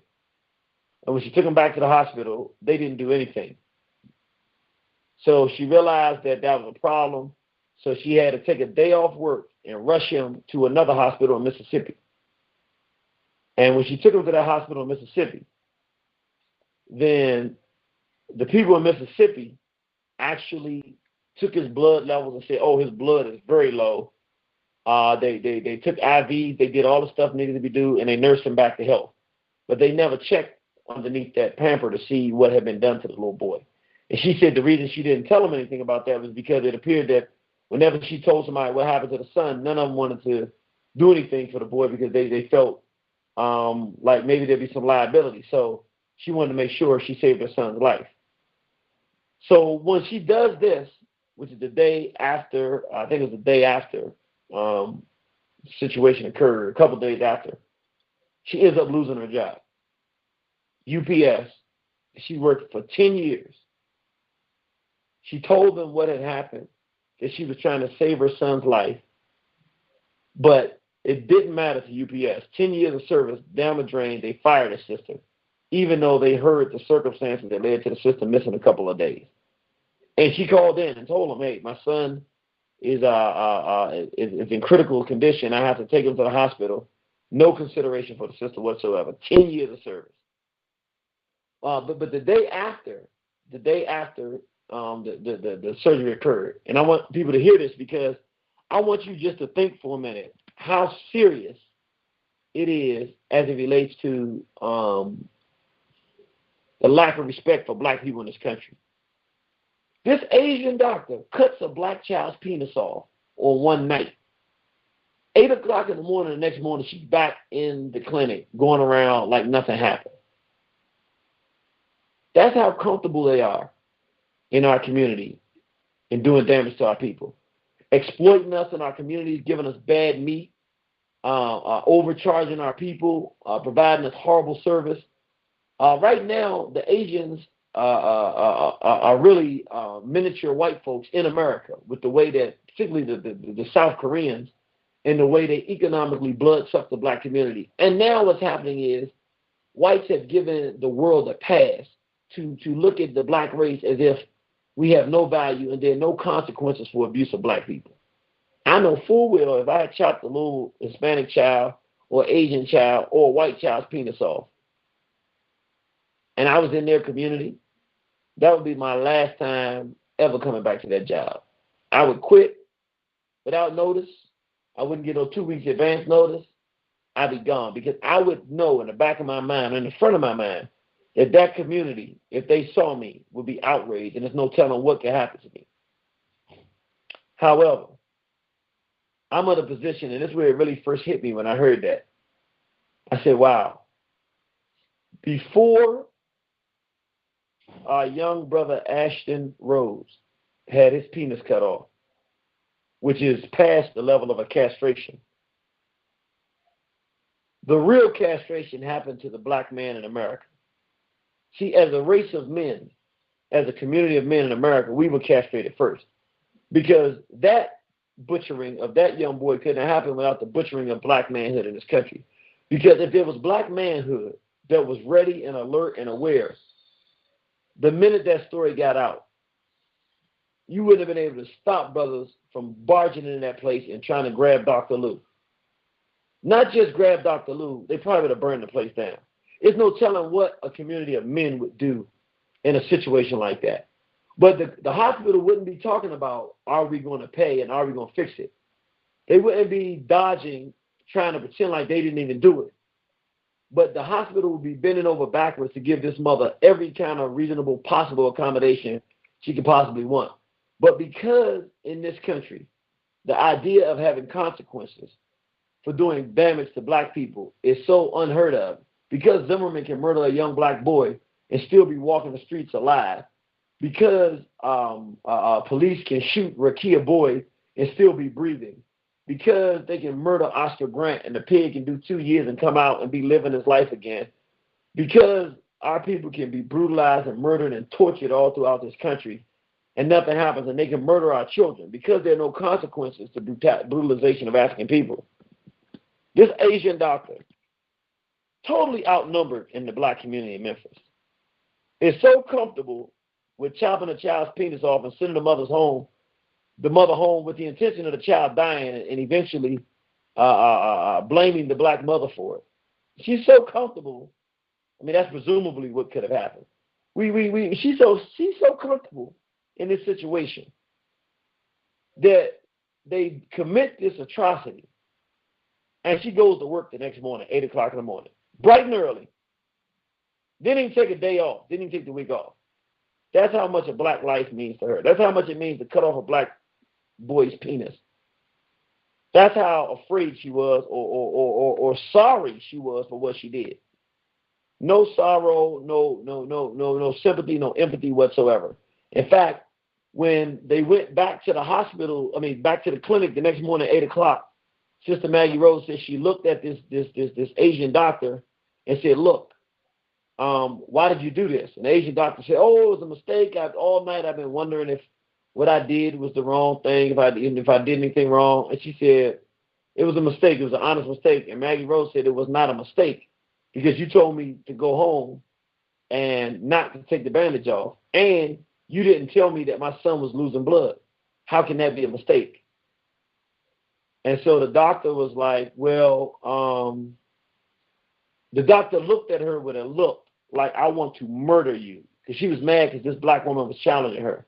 And when she took him back to the hospital, they didn't do anything. So she realized that was a problem, so she had to take a day off work and rush him to another hospital in Mississippi. And when she took him to that hospital in Mississippi, then the people in Mississippi actually took his blood levels and said, oh, his blood is very low. They took IVs, they did all the stuff needed to be done, and they nursed him back to health. But they never checked underneath that pamper to see what had been done to the little boy. And she said the reason she didn't tell him anything about that was because it appeared that whenever she told somebody what happened to the son, none of them wanted to do anything for the boy because they felt like maybe there'd be some liability. So she wanted to make sure she saved her son's life. So when she does this, which is the day after, I think it was the day after the situation occurred, a couple of days after, she ends up losing her job. UPS, she worked for 10 years. She told them what had happened, that she was trying to save her son's life, but it didn't matter to UPS. 10 years of service, down the drain, they fired her sister, even though they heard the circumstances that led to the sister missing a couple of days. And she called in and told them, hey, my son is in critical condition. I have to take him to the hospital. No consideration for the sister whatsoever. 10 years of service. But the day after the surgery occurred. And I want people to hear this because I want you just to think for a minute how serious it is as it relates to the lack of respect for black people in this country. This Asian doctor cuts a black child's penis off on one night. 8 o'clock in the morning, the next morning, she's back in the clinic going around like nothing happened. That's how comfortable they are in our community and doing damage to our people. Exploiting us in our communities, giving us bad meat, overcharging our people, providing us horrible service. Right now, the Asians are really miniature white folks in America with the way that, particularly the South Koreans, and the way they economically blood suck the black community. And now what's happening is whites have given the world a pass to look at the black race as if we have no value and there are no consequences for abuse of black people. I know full well if I had chopped a little Hispanic child or Asian child or a white child's penis off, and I was in their community, that would be my last time ever coming back to that job. I would quit without notice. I wouldn't get no 2 weeks advance notice. I'd be gone because I would know in the back of my mind, or in the front of my mind, that that community, if they saw me, would be outraged, and there's no telling what could happen to me. However, I'm in a position, and this is where it really first hit me when I heard that. I said, wow. Before our young brother Ashton Rose had his penis cut off, which is past the level of a castration, the real castration happened to the black man in America. See, as a race of men, as a community of men in America, we were castrated first. Because that butchering of that young boy couldn't have happened without the butchering of black manhood in this country. Because if there was black manhood that was ready and alert and aware, the minute that story got out, you wouldn't have been able to stop brothers from barging in that place and trying to grab Dr. Lou. Not just grab Dr. Lou, they probably would have burned the place down. There's no telling what a community of men would do in a situation like that. But the hospital wouldn't be talking about, are we going to pay and are we going to fix it? They wouldn't be dodging, trying to pretend like they didn't even do it. But the hospital would be bending over backwards to give this mother every kind of reasonable possible accommodation she could possibly want. But because in this country, the idea of having consequences for doing damage to black people is so unheard of, because Zimmerman can murder a young black boy and still be walking the streets alive, because police can shoot Rakia Boyd and still be breathing, because they can murder Oscar Grant and the pig can do 2 years and come out and be living his life again, because our people can be brutalized and murdered and tortured all throughout this country and nothing happens, and they can murder our children because there are no consequences to brutalization of African people. This Asian doctor, totally outnumbered in the black community in Memphis, is so comfortable with chopping a child's penis off and sending the mother home with the intention of the child dying and eventually blaming the black mother for it. She's so comfortable. I mean, that's presumably what could have happened. She's so comfortable in this situation that they commit this atrocity, and she goes to work the next morning, 8 o'clock in the morning, bright and early. Didn't even take a day off. Didn't even take the week off. That's how much a black life means to her. That's how much it means to cut off a black boy's penis. That's how afraid she was or sorry she was for what she did. No sorrow, no sympathy, no empathy whatsoever. In fact, when they went back to the hospital, back to the clinic the next morning at 8 o'clock, Sister Maggie Rose said she looked at this Asian doctor and said, look, why did you do this? And the Asian doctor said, oh, it was a mistake. All night I've been wondering if what I did was the wrong thing, if I did anything wrong. And she said, it was a mistake. It was an honest mistake. And Maggie Rose said it was not a mistake because you told me to go home and not to take the bandage off. And you didn't tell me that my son was losing blood. How can that be a mistake? And so the doctor was like, well, the doctor looked at her with a look like, I want to murder you. Because she was mad because this black woman was challenging her.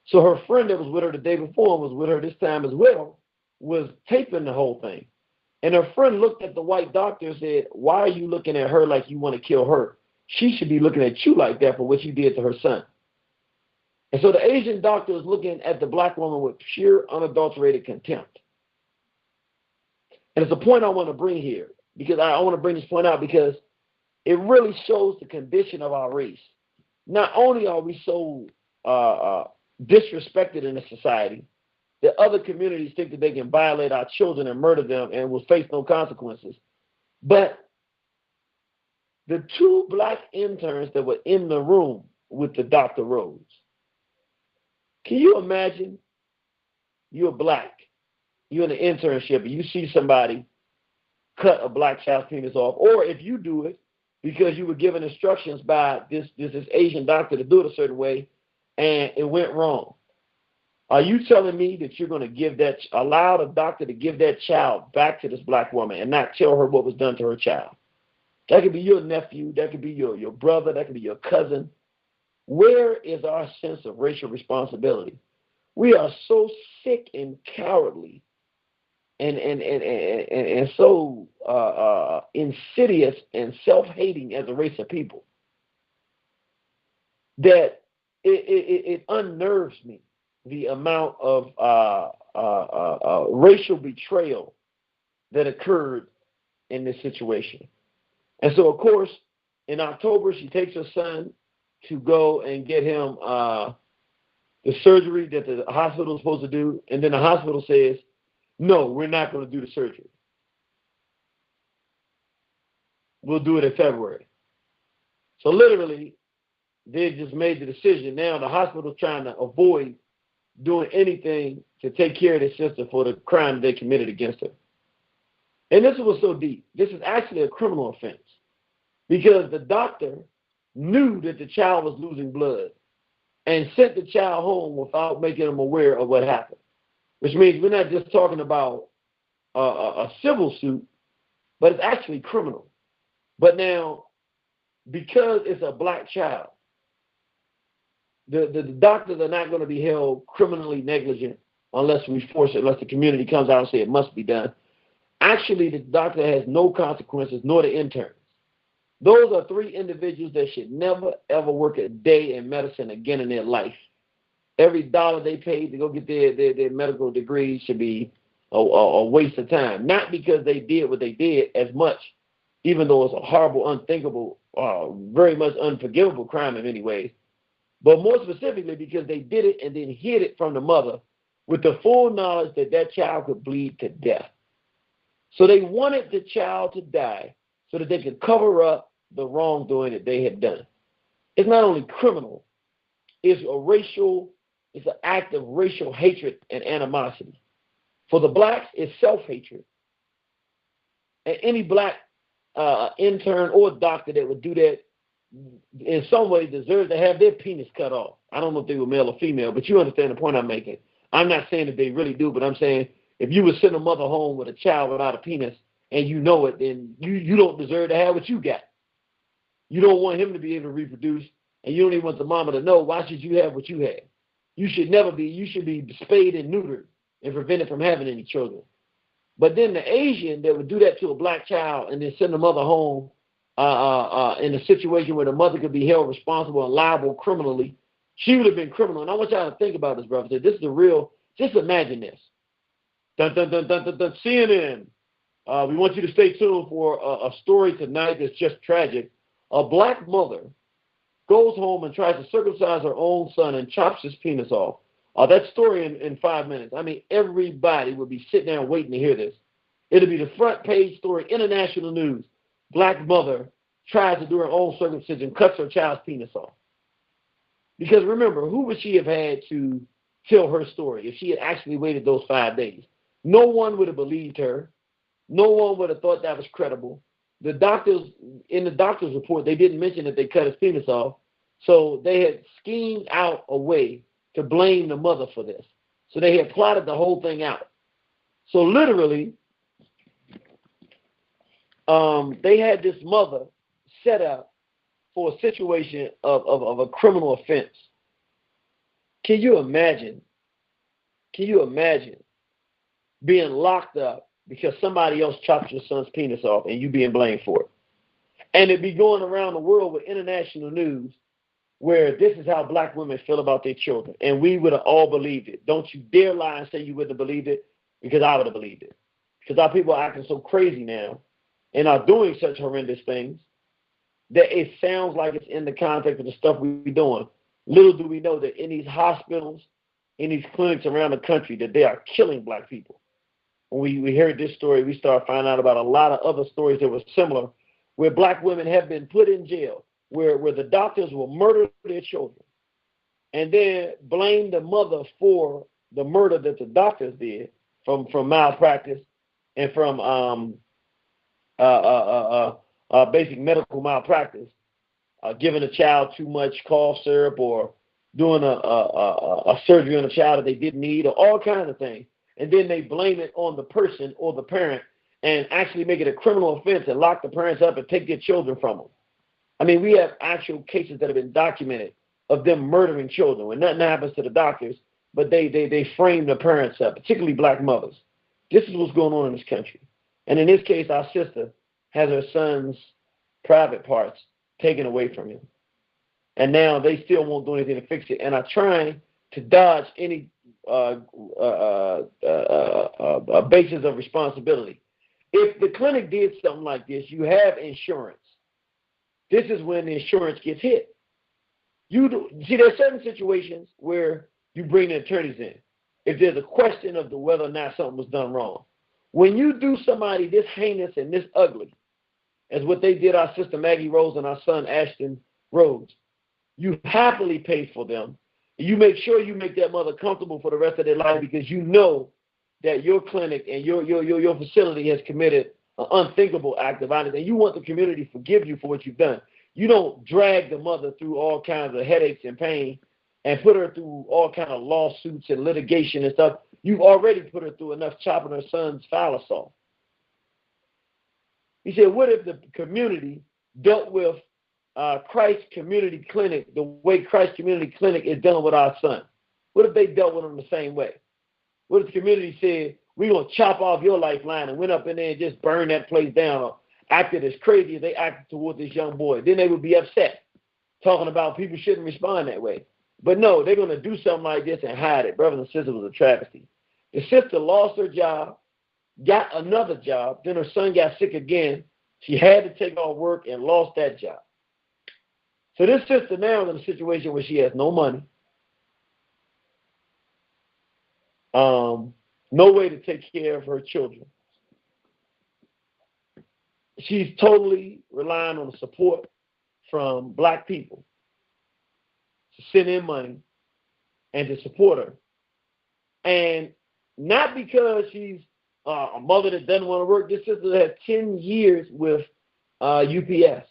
So her friend that was with her the day before and was with her this time as well was taping the whole thing. And her friend looked at the white doctor and said, why are you looking at her like you want to kill her? She should be looking at you like that for what you did to her son. And so the Asian doctor is looking at the black woman with pure, unadulterated contempt. And it's a point I want to bring here, because I want to bring this point out because it really shows the condition of our race. Not only are we so disrespected in a society that other communities think that they can violate our children and murder them and will face no consequences, but the 2 black interns that were in the room with the Dr. Rose, can you imagine you're black, you're in an internship, and you see somebody cut a black child's penis off, or if you do it because you were given instructions by this Asian doctor to do it a certain way, and it went wrong. Are you telling me that you're going to allow the doctor to give that child back to this black woman and not tell her what was done to her child? That could be your nephew, that could be your brother, that could be your cousin. Where is our sense of racial responsibility? We are so sick and cowardly and so insidious and self-hating as a race of people that it unnerves me, the amount of racial betrayal that occurred in this situation. And so, of course, in October, she takes her son to go and get him the surgery that the hospital is supposed to do, and then the hospital says, no, we're not going to do the surgery. We'll do it in February. So literally, they just made the decision. Now the hospital's trying to avoid doing anything to take care of their sister for the crime they committed against her. And this was so deep. This is actually a criminal offense because the doctor knew that the child was losing blood and sent the child home without making them aware of what happened, which means we're not just talking about a civil suit, but it's actually criminal. But now, because it's a black child, the doctors are not going to be held criminally negligent unless we force it, unless the community comes out and say it must be done. Actually, the doctor has no consequences, nor the interns. Those are 3 individuals that should never, ever work a day in medicine again in their life. Every dollar they paid to go get their medical degree should be a waste of time. Not because they did what they did as much, even though it's a horrible, unthinkable, very much unforgivable crime in many ways, but more specifically because they did it and then hid it from the mother with the full knowledge that that child could bleed to death. So they wanted the child to die so that they could cover up the wrongdoing that they had done. It's not only criminal, it's an act of racial hatred and animosity. For the blacks, it's self-hatred. And any black intern or doctor that would do that in some way deserves to have their penis cut off. I don't know if they were male or female, but you understand the point I'm making. I'm not saying that they really do, but I'm saying if you would send a mother home with a child without a penis and you know it, then you don't deserve to have what you got. You don't want him to be able to reproduce, and you don't even want the mama to know. Why should you have what you have? You should be spayed and neutered and prevented from having any children. But then the Asian that would do that to a black child and then send the mother home in a situation where the mother could be held responsible and liable criminally, she would have been criminal. And I want y'all to think about this, brother. This is the real, just imagine this. Dun, dun, dun, dun, dun, dun, CNN. We want you to stay tuned for a story tonight that's just tragic. A black mother goes home and tries to circumcise her own son and chops his penis off. That story in 5 minutes. I mean, everybody would be sitting there waiting to hear this. It'll be the front page story, international news. Black mother tries to do her own circumcision, cuts her child's penis off. Because remember, who would she have had to tell her story if she had actually waited those 5 days? No one would have believed her. No one would have thought that was credible. The doctors, in the doctor's report, they didn't mention that they cut his penis off. So they had schemed out a way to blame the mother for this. So they had plotted the whole thing out. So literally, they had this mother set up for a situation of a criminal offense. Can you imagine being locked up because somebody else chopped your son's penis off and you being blamed for it? And it be going around the world with international news where this is how black women feel about their children. And we would have all believed it. Don't you dare lie and say you wouldn't have believed it, because I would have believed it. Because our people are acting so crazy now and are doing such horrendous things that it sounds like it's in the context of the stuff we're doing. Little do we know that in these hospitals, in these clinics around the country, that they are killing black people. When we heard this story, we started finding out about a lot of other stories that were similar, where black women have been put in jail, where the doctors will murder their children and then blame the mother for the murder that the doctors did from malpractice and from basic medical malpractice, giving a child too much cough syrup or doing a surgery on a child that they didn't need, or all kinds of things. And then they blame it on the person or the parent and actually make it a criminal offense and lock the parents up and take their children from them. I mean, we have actual cases that have been documented of them murdering children when nothing happens to the doctors, but they frame the parents up, particularly black mothers. This is what's going on in this country. And in this case, our sister has her son's private parts taken away from him. And now they still won't do anything to fix it and are trying to dodge any basis of responsibility. If the clinic did something like this, you have insurance. This is when the insurance gets hit. See, there's certain situations where you bring the attorneys in if there's a question of whether or not something was done wrong. When you do somebody this heinous and this ugly, as what they did our sister Maggie Rose and our son Ashton Rhodes, you happily pay for them. You make sure you make that mother comfortable for the rest of their life, because you know that your clinic and your facility has committed an unthinkable act of violence, and you want the community to forgive you for what you've done. You don't drag the mother through all kinds of headaches and pain and put her through all kinds of lawsuits and litigation and stuff. You've already put her through enough chopping her son's phallus off. He said, what if the community dealt with Christ Community Clinic the way Christ Community Clinic is dealing with our son? What if they dealt with him the same way? What if the community said, we're going to chop off your lifeline, and went up in there and just burn that place down, or acted as crazy as they acted toward this young boy? Then they would be upset, talking about people shouldn't respond that way. But no, they're going to do something like this and hide it. Brothers and sisters, it was a travesty. The sister lost her job, got another job, then her son got sick again. She had to take off work and lost that job. So this sister now is in a situation where she has no money, no way to take care of her children. She's totally relying on the support from black people to send in money and to support her. And not because she's a mother that doesn't want to work. This sister has 10 years with UPS.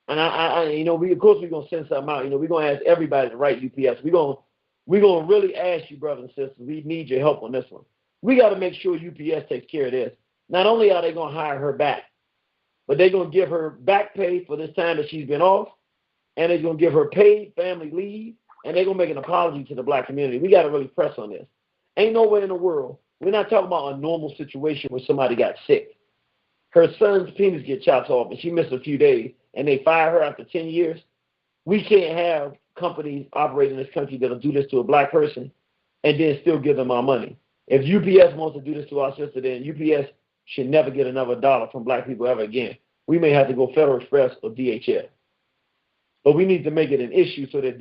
And of course we're going to send something out. We're going to ask everybody to write UPS. We're going to really ask you, brothers and sisters, we need your help on this one. We got to make sure UPS takes care of this. Not only are they going to hire her back, but they're going to give her back pay for this time that she's been off, and they're going to give her paid family leave, and they're going to make an apology to the black community. We got to really press on this. Ain't no way in the world. We're not talking about a normal situation where somebody got sick. Her son's penis get chopped off, and she missed a few days, and they fire her after 10 years. We can't have companies operating in this country that'll do this to a black person and then still give them our money. If UPS wants to do this to our sister, then UPS should never get another dollar from black people ever again. We may have to go Federal Express or DHL. But we need to make it an issue so that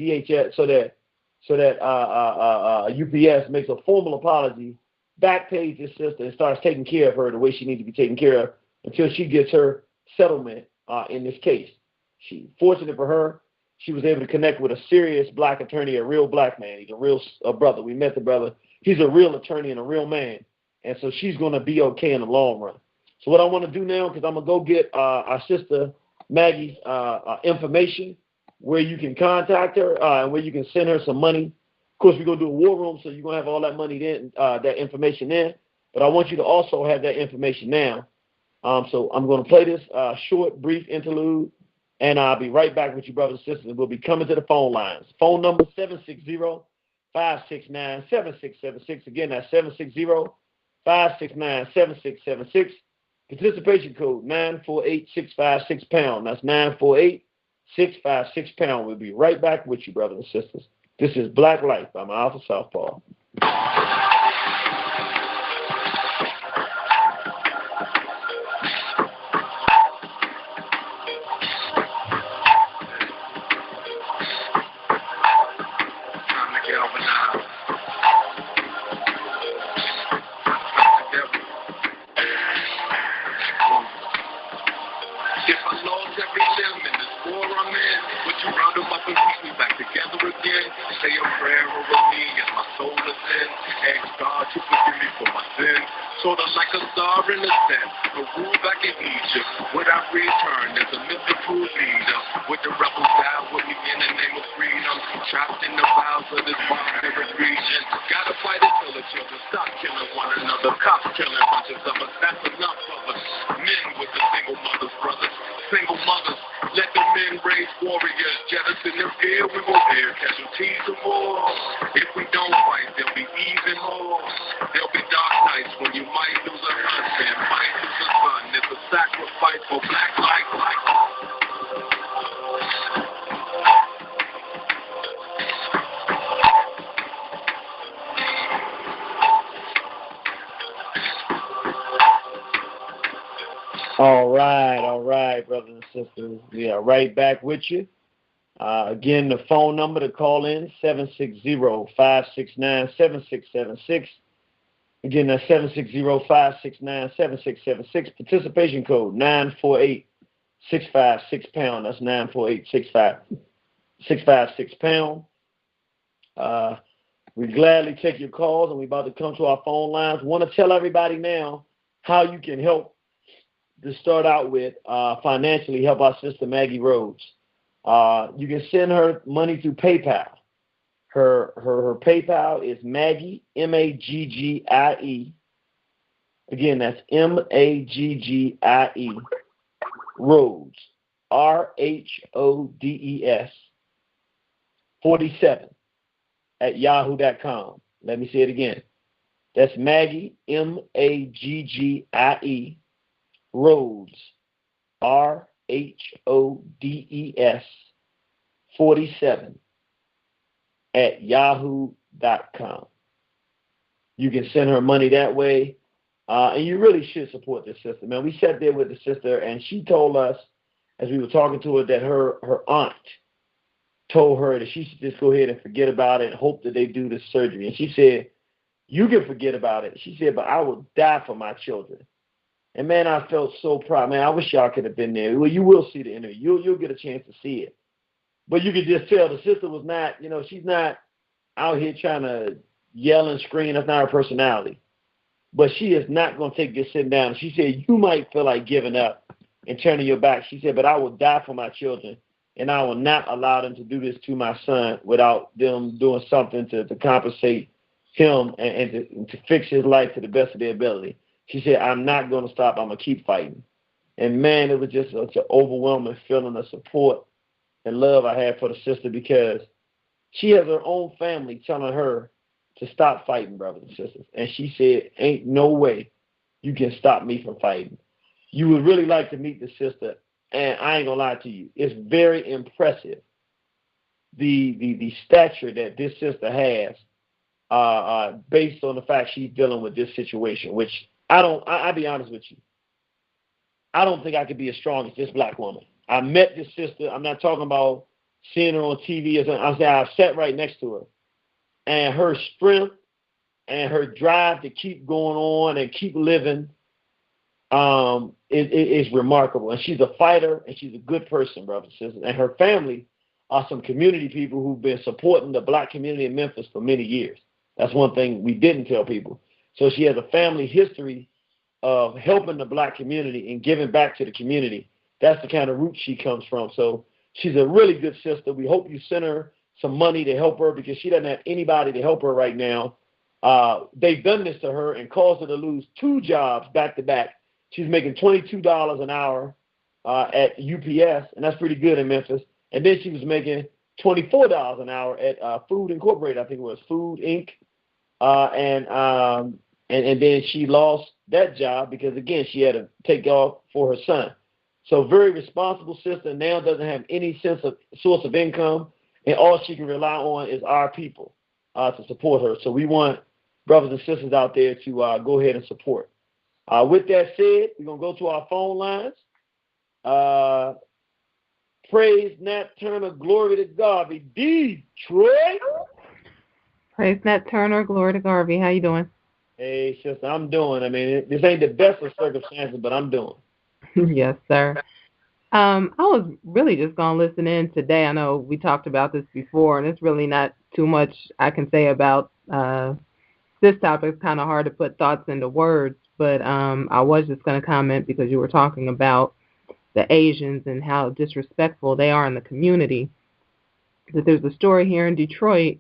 UPS makes a formal apology, back pays this sister, and starts taking care of her the way she needs to be taken care of until she gets her settlement in this case. Fortunate for her, she was able to connect with a serious black attorney, a real black man. He's a real brother. We met the brother. He's a real attorney and a real man. And so she's going to be okay in the long run. So what I want to do now, because I'm going to go get our sister Maggie's information, where you can contact her and where you can send her some money. Of course, we're going to do a war room, so you're going to have all that money then, that information in. But I want you to also have that information now. So I'm going to play this short, brief interlude, and I'll be right back with you, brothers and sisters. We'll be coming to the phone lines. Phone number 569-7676. Again, that's 760-569-7676. Participation code 948-656-pound. That's 948-656-pound. We'll be right back with you, brothers and sisters. This is Black Life. I'm Alpha Southpaw. Say a prayer over me as my soul ascends. Ask God to forgive me for my sins. Sort of like a star in a sense. A rule back in Egypt. Would I return as a mythical leader? Would the rebels die with me in the name of freedom? Trapped in the bowels of this barbaric region. Gotta fight until the children stop killing one another. Cops killing bunches of us. That's enough of us. Men with the single mothers, brothers. Single mothers. Let the men raise warriors. Jettison their fear. We will bear casualties of war. If we don't fight, there'll be even more. There'll be dark nights when you might lose a husband, might lose a son. It's a sacrifice for black life. All right, brothers and sisters. We are right back with you. Again, the phone number to call in, 760-569-7676. Again, that's 760-569-7676. Participation code 948-656-pound. That's 948-656-pound. We gladly take your calls, and we're about to come to our phone lines. Want to tell everybody now how you can help to start out with financially help our sister Maggie Rhodes. You can send her money through PayPal. Her PayPal is Maggie, M-A-G-G-I-E. Again, that's M-A-G-G-I-E, Rhodes, R-H-O-D-E-S, 47 at yahoo.com. Let me say it again. That's Maggie, M-A-G-G-I-E, Rhodes, R-H-O-D-E-S, 47 at yahoo.com. You can send her money that way, and you really should support this sister, man. We sat there with the sister, and she told us, as we were talking to her, that her aunt told her that she should just go ahead and forget about it and hope that they do the surgery. And she said, you can forget about it. She said, but I will die for my children. And, man, I felt so proud. Man, I wish y'all could have been there. Well, you will see the interview. You'll get a chance to see it. But you could just tell the sister was not, she's not out here trying to yell and scream. That's not her personality. But she is not going to take this sitting down. She said, you might feel like giving up and turning your back. She said, but I will die for my children, and I will not allow them to do this to my son without them doing something to compensate him and to fix his life to the best of their ability. She said, I'm not going to stop. I'm going to keep fighting. And, man, it was just such an overwhelming feeling of support and love I had for the sister, because she has her own family telling her to stop fighting, brothers and sisters. And she said, ain't no way you can stop me from fighting. You would really like to meet the sister, and I ain't going to lie to you. It's very impressive, the stature that this sister has based on the fact she's dealing with this situation, which I'll be honest with you. I don't think I could be as strong as this black woman. I met this sister. I'm not talking about seeing her on TV or something. I'm saying I sat right next to her. And her strength and her drive to keep going on and keep living is remarkable. And she's a fighter, and she's a good person, brothers and sisters. And her family are some community people who've been supporting the black community in Memphis for many years. That's one thing we didn't tell people. So she has a family history of helping the black community and giving back to the community. That's the kind of root she comes from. So she's a really good sister. We hope you send her some money to help her, because she doesn't have anybody to help her right now. They've done this to her and caused her to lose 2 jobs back to back. She's making $22 an hour at UPS, and that's pretty good in Memphis. And then she was making $24 an hour at Food Incorporated. I think it was Food Inc. And then she lost that job because, again, she had to take off for her son. So very responsible sister, now doesn't have any source of income, and all she can rely on is our people to support her. So we want brothers and sisters out there to go ahead and support. With that said, we're going to go to our phone lines. Praise Nat Turner, glory to Garvey, Detroit. Praise Nat Turner, glory to Garvey. How you doing? Hey, sister, I'm doing. I mean, this ain't the best of circumstances, but I'm doing. Yes, sir. I was really just going to listen in today. I know we talked about this before, and it's really not too much I can say about this topic. It's kind of hard to put thoughts into words, but I was just going to comment because you were talking about the Asians and how disrespectful they are in the community. That there's a story here in Detroit,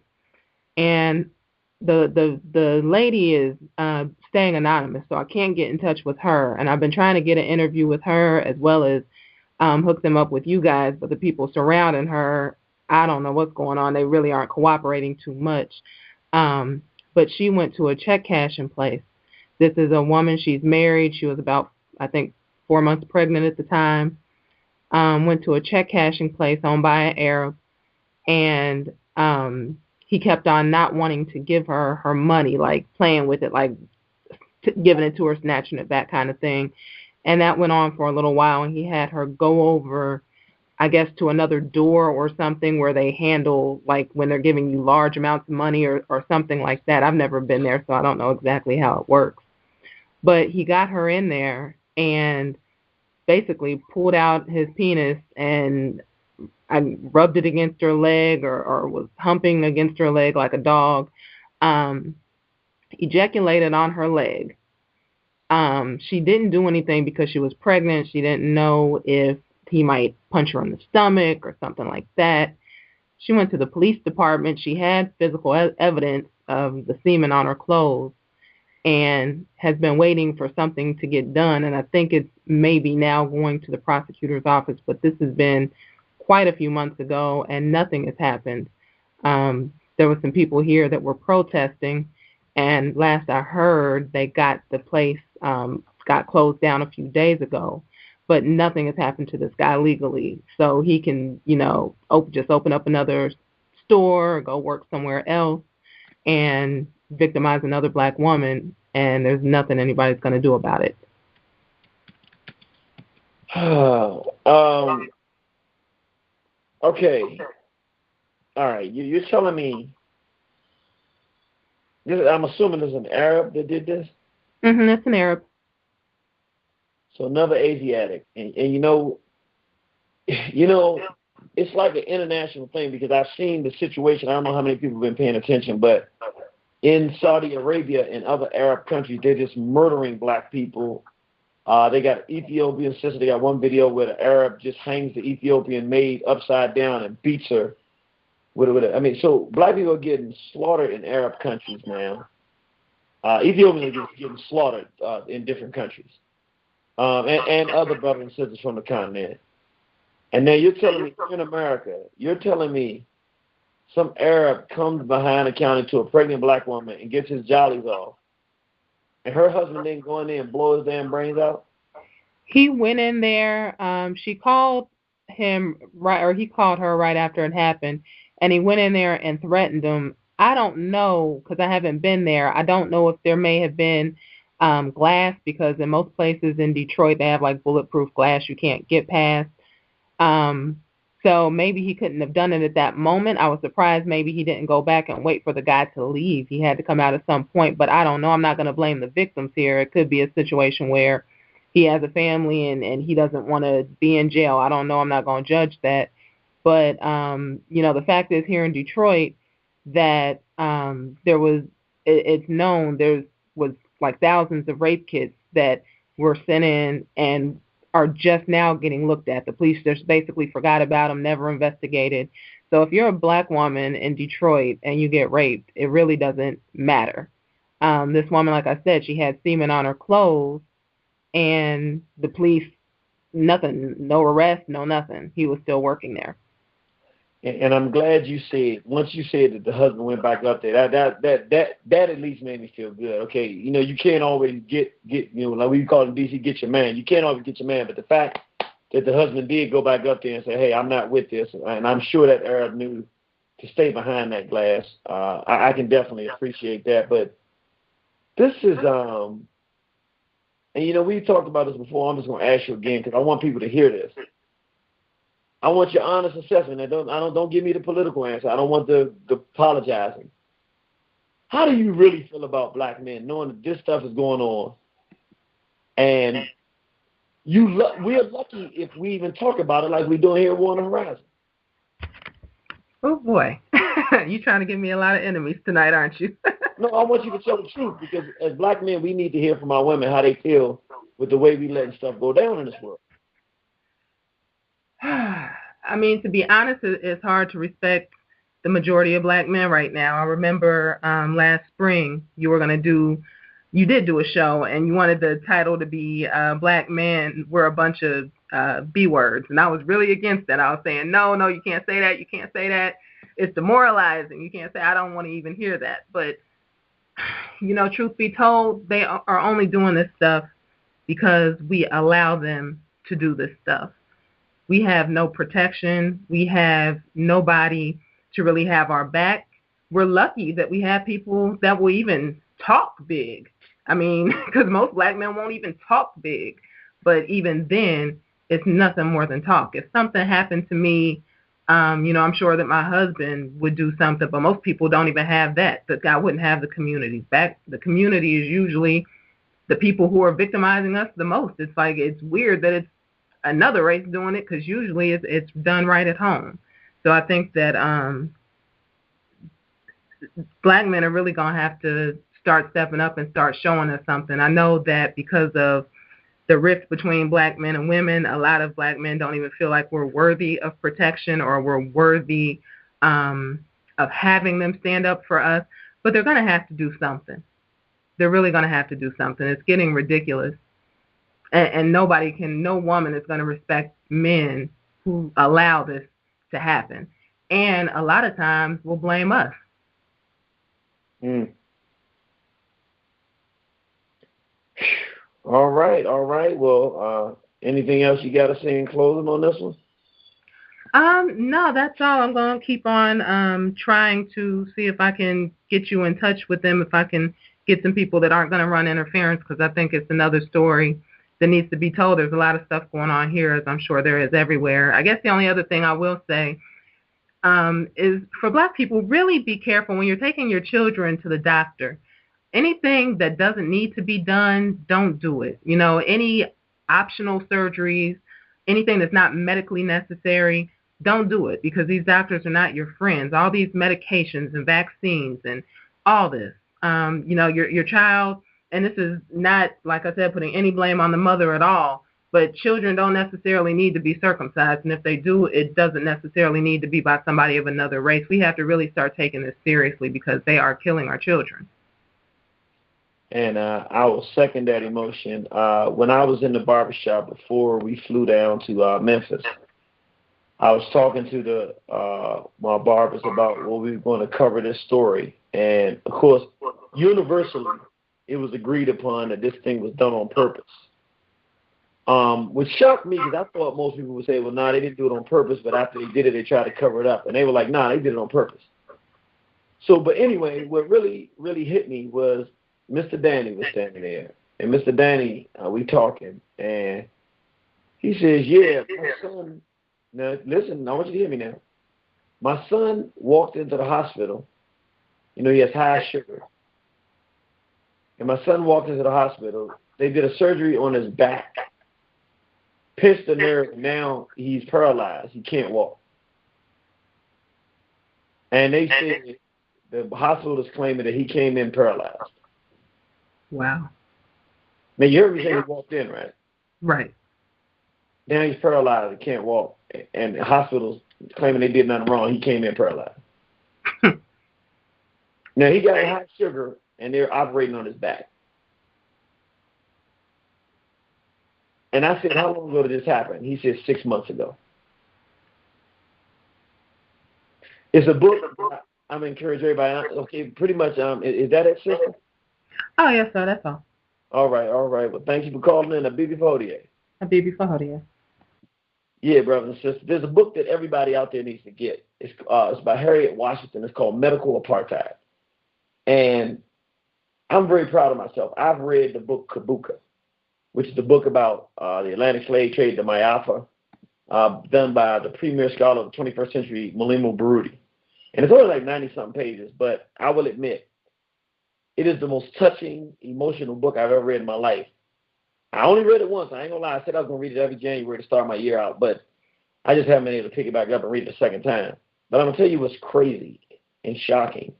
and the lady is staying anonymous, so I can't get in touch with her. And I've been trying to get an interview with her as well as hook them up with you guys, but the people surrounding her, I don't know what's going on. They really aren't cooperating too much. But she went to a check cashing place. This is a woman. She's married. She was about, I think, 4 months pregnant at the time. Went to a check cashing place owned by an Arab, and he kept on not wanting to give her her money, like playing with it, like giving it to her, snatching it back kind of thing. And that went on for a little while, and he had her go over, I guess, to another door or something where they handle, like, when they're giving you large amounts of money or something like that. I've never been there, so I don't know exactly how it works. But he got her in there and basically pulled out his penis and I rubbed it against her leg or was humping against her leg like a dog, ejaculated on her leg. She didn't do anything because she was pregnant. She didn't know if he might punch her in the stomach or something like that. She went to the police department. She had physical evidence of the semen on her clothes and has been waiting for something to get done. And I think it's maybe now going to the prosecutor's office, but this has been quite a few months ago and nothing has happened. There were some people here that were protesting, and last I heard, they got the place got closed down a few days ago, but nothing has happened to this guy legally. So he can, just open up another store or go work somewhere else and victimize another black woman, and there's nothing anybody's going to do about it. Okay. All right. You're telling me, I'm assuming there's an Arab that did this? It's an Arab. So another Asiatic. And it's like an international thing because I've seen the situation. I don't know how many people have been paying attention, but in Saudi Arabia and other Arab countries, they're just murdering black people. They got Ethiopian sister. They got one video where the Arab just hangs the Ethiopian maid upside down and beats her. So black people are getting slaughtered in Arab countries now. Ethiopians are getting slaughtered in different countries. And other brothers and sisters from the continent. And now you're telling me, in America, some Arab comes behind the counter to a pregnant black woman and gets his jollies off, and her husband didn't go in there and blow his damn brains out? He went in there. She called him he called her right after it happened, and he went in there and threatened him. I don't know, because I haven't been there. I don't know if there may have been glass, because in most places in Detroit they have like bulletproof glass you can't get past. So maybe he couldn't have done it at that moment. I was surprised maybe he didn't go back and wait for the guy to leave. He had to come out at some point, but I don't know. I'm not going to blame the victims here. It could be a situation where he has a family and he doesn't want to be in jail. I don't know. I'm not going to judge that. But, the fact is here in Detroit that it's known there was like thousands of rape kits that were sent in and are just now getting looked at. The police just basically forgot about them, never investigated. So if you're a black woman in Detroit and you get raped, it really doesn't matter. This woman, like I said, she had semen on her clothes, and the police, nothing, no arrest, no nothing. He was still working there. And I'm glad you said, once you said that the husband went back up there, that at least made me feel good. Okay, you know, you can't always get like we call it in DC, get your man. You can't always get your man, but the fact that the husband did go back up there and say, hey, I'm not with this, and I'm sure that Arab knew to stay behind that glass. I can definitely appreciate that. But this is, and you know, we've talked about this before. I'm just going to ask you again because I want people to hear this. I want your honest assessment. And don't give me the political answer. I don't want the apologizing. How do you really feel about black men, knowing that this stuff is going on, and we're lucky if we even talk about it like we're doing here at War on the Horizon? Oh boy, you trying to give me a lot of enemies tonight, aren't you? No, I want you to tell the truth because as black men, we need to hear from our women how they feel with the way we letting stuff go down in this world. I mean, to be honest, it's hard to respect the majority of black men right now. I remember last spring you did do a show and you wanted the title to be Black Men Were a Bunch of B words, and I was really against that. I was saying, no, you can't say that. You can't say that. It's demoralizing. You can't say, I don't want to even hear that. But, you know, truth be told, they are only doing this stuff because we allow them to do this stuff. We have no protection. We have nobody to really have our back. We're lucky that we have people that will even talk big. I mean, because most black men won't even talk big. But even then, it's nothing more than talk. If something happened to me, you know, I'm sure that my husband would do something, but most people don't even have that. But I wouldn't have the community back. The community is usually the people who are victimizing us the most. It's like, it's weird that it's another race doing it because usually it's done right at home. So I think that black men are really going to have to start stepping up and start showing us something. I know that because of the rift between black men and women, a lot of black men don't even feel like we're worthy of protection or we're worthy of having them stand up for us. But they're going to have to do something. They're really going to have to do something. It's getting ridiculous. And no woman is going to respect men who allow this to happen. And a lot of times will blame us. All right. Well, anything else you got to say in closing on this one? No, that's all. I'm going to keep on trying to see if I can get you in touch with them, if I can get some people that aren't going to run interference, because I think it's another story that needs to be told. There's a lot of stuff going on here, as I'm sure there is everywhere. I guess the only other thing I will say is for black people, really be careful when you're taking your children to the doctor. Anything that doesn't need to be done, don't do it. You know, any optional surgeries, anything that's not medically necessary, don't do it, because these doctors are not your friends. All these medications and vaccines and all this, you know, your child, and this is not, like I said, putting any blame on the mother at all, but children don't necessarily need to be circumcised, and if they do, it doesn't necessarily need to be by somebody of another race. We have to really start taking this seriously because they are killing our children. And I will second that emotion. When I was in the barbershop before we flew down to Memphis, I was talking to my barbers about what we were going to cover this story. And, of course, universally, it was agreed upon that this thing was done on purpose. Which shocked me because I thought most people would say, well, no, they didn't do it on purpose, but after they did it, they tried to cover it up. And they were like, nah, they did it on purpose. So, but anyway, what really, really hit me was Mr. Danny was standing there. And Mr. Danny, we talking, and he says, yeah, my son, now listen, I want you to hear me now. My son walked into the hospital. You know, he has high sugar. And my son walked into the hospital. They did a surgery on his back, pinched the nerve, and now he's paralyzed. He can't walk. And they said the hospital is claiming that he came in paralyzed. Wow. Now, you heard me say he walked in, right? Right. Now he's paralyzed and can't walk. And the hospital's claiming they did nothing wrong. He came in paralyzed. Now, he got high sugar, and they're operating on his back. And I said, how long ago did this happen? He said 6 months ago. It's a book. I'm encouraging everybody. Okay, pretty much. Is that it, sister? Oh, yes, sir. That's all. All right. Well, thank you for calling in. Abibi Fodie. Abibi Fodie. Yeah, brothers and sisters. There's a book that everybody out there needs to get. It's by Harriet Washington. It's called Medical Apartheid. And I'm very proud of myself. I've read the book Kabuka, which is the book about the Atlantic slave trade, the Mayapa, done by the premier scholar of the 21st century, Mulimo Baruti. And it's only like 90-something pages, but I will admit, it is the most touching, emotional book I've ever read in my life. I only read it once. I ain't going to lie. I said I was going to read it every January to start my year out, but I just haven't been able to pick it back up and read it a second time. But I'm going to tell you what's crazy and shocking.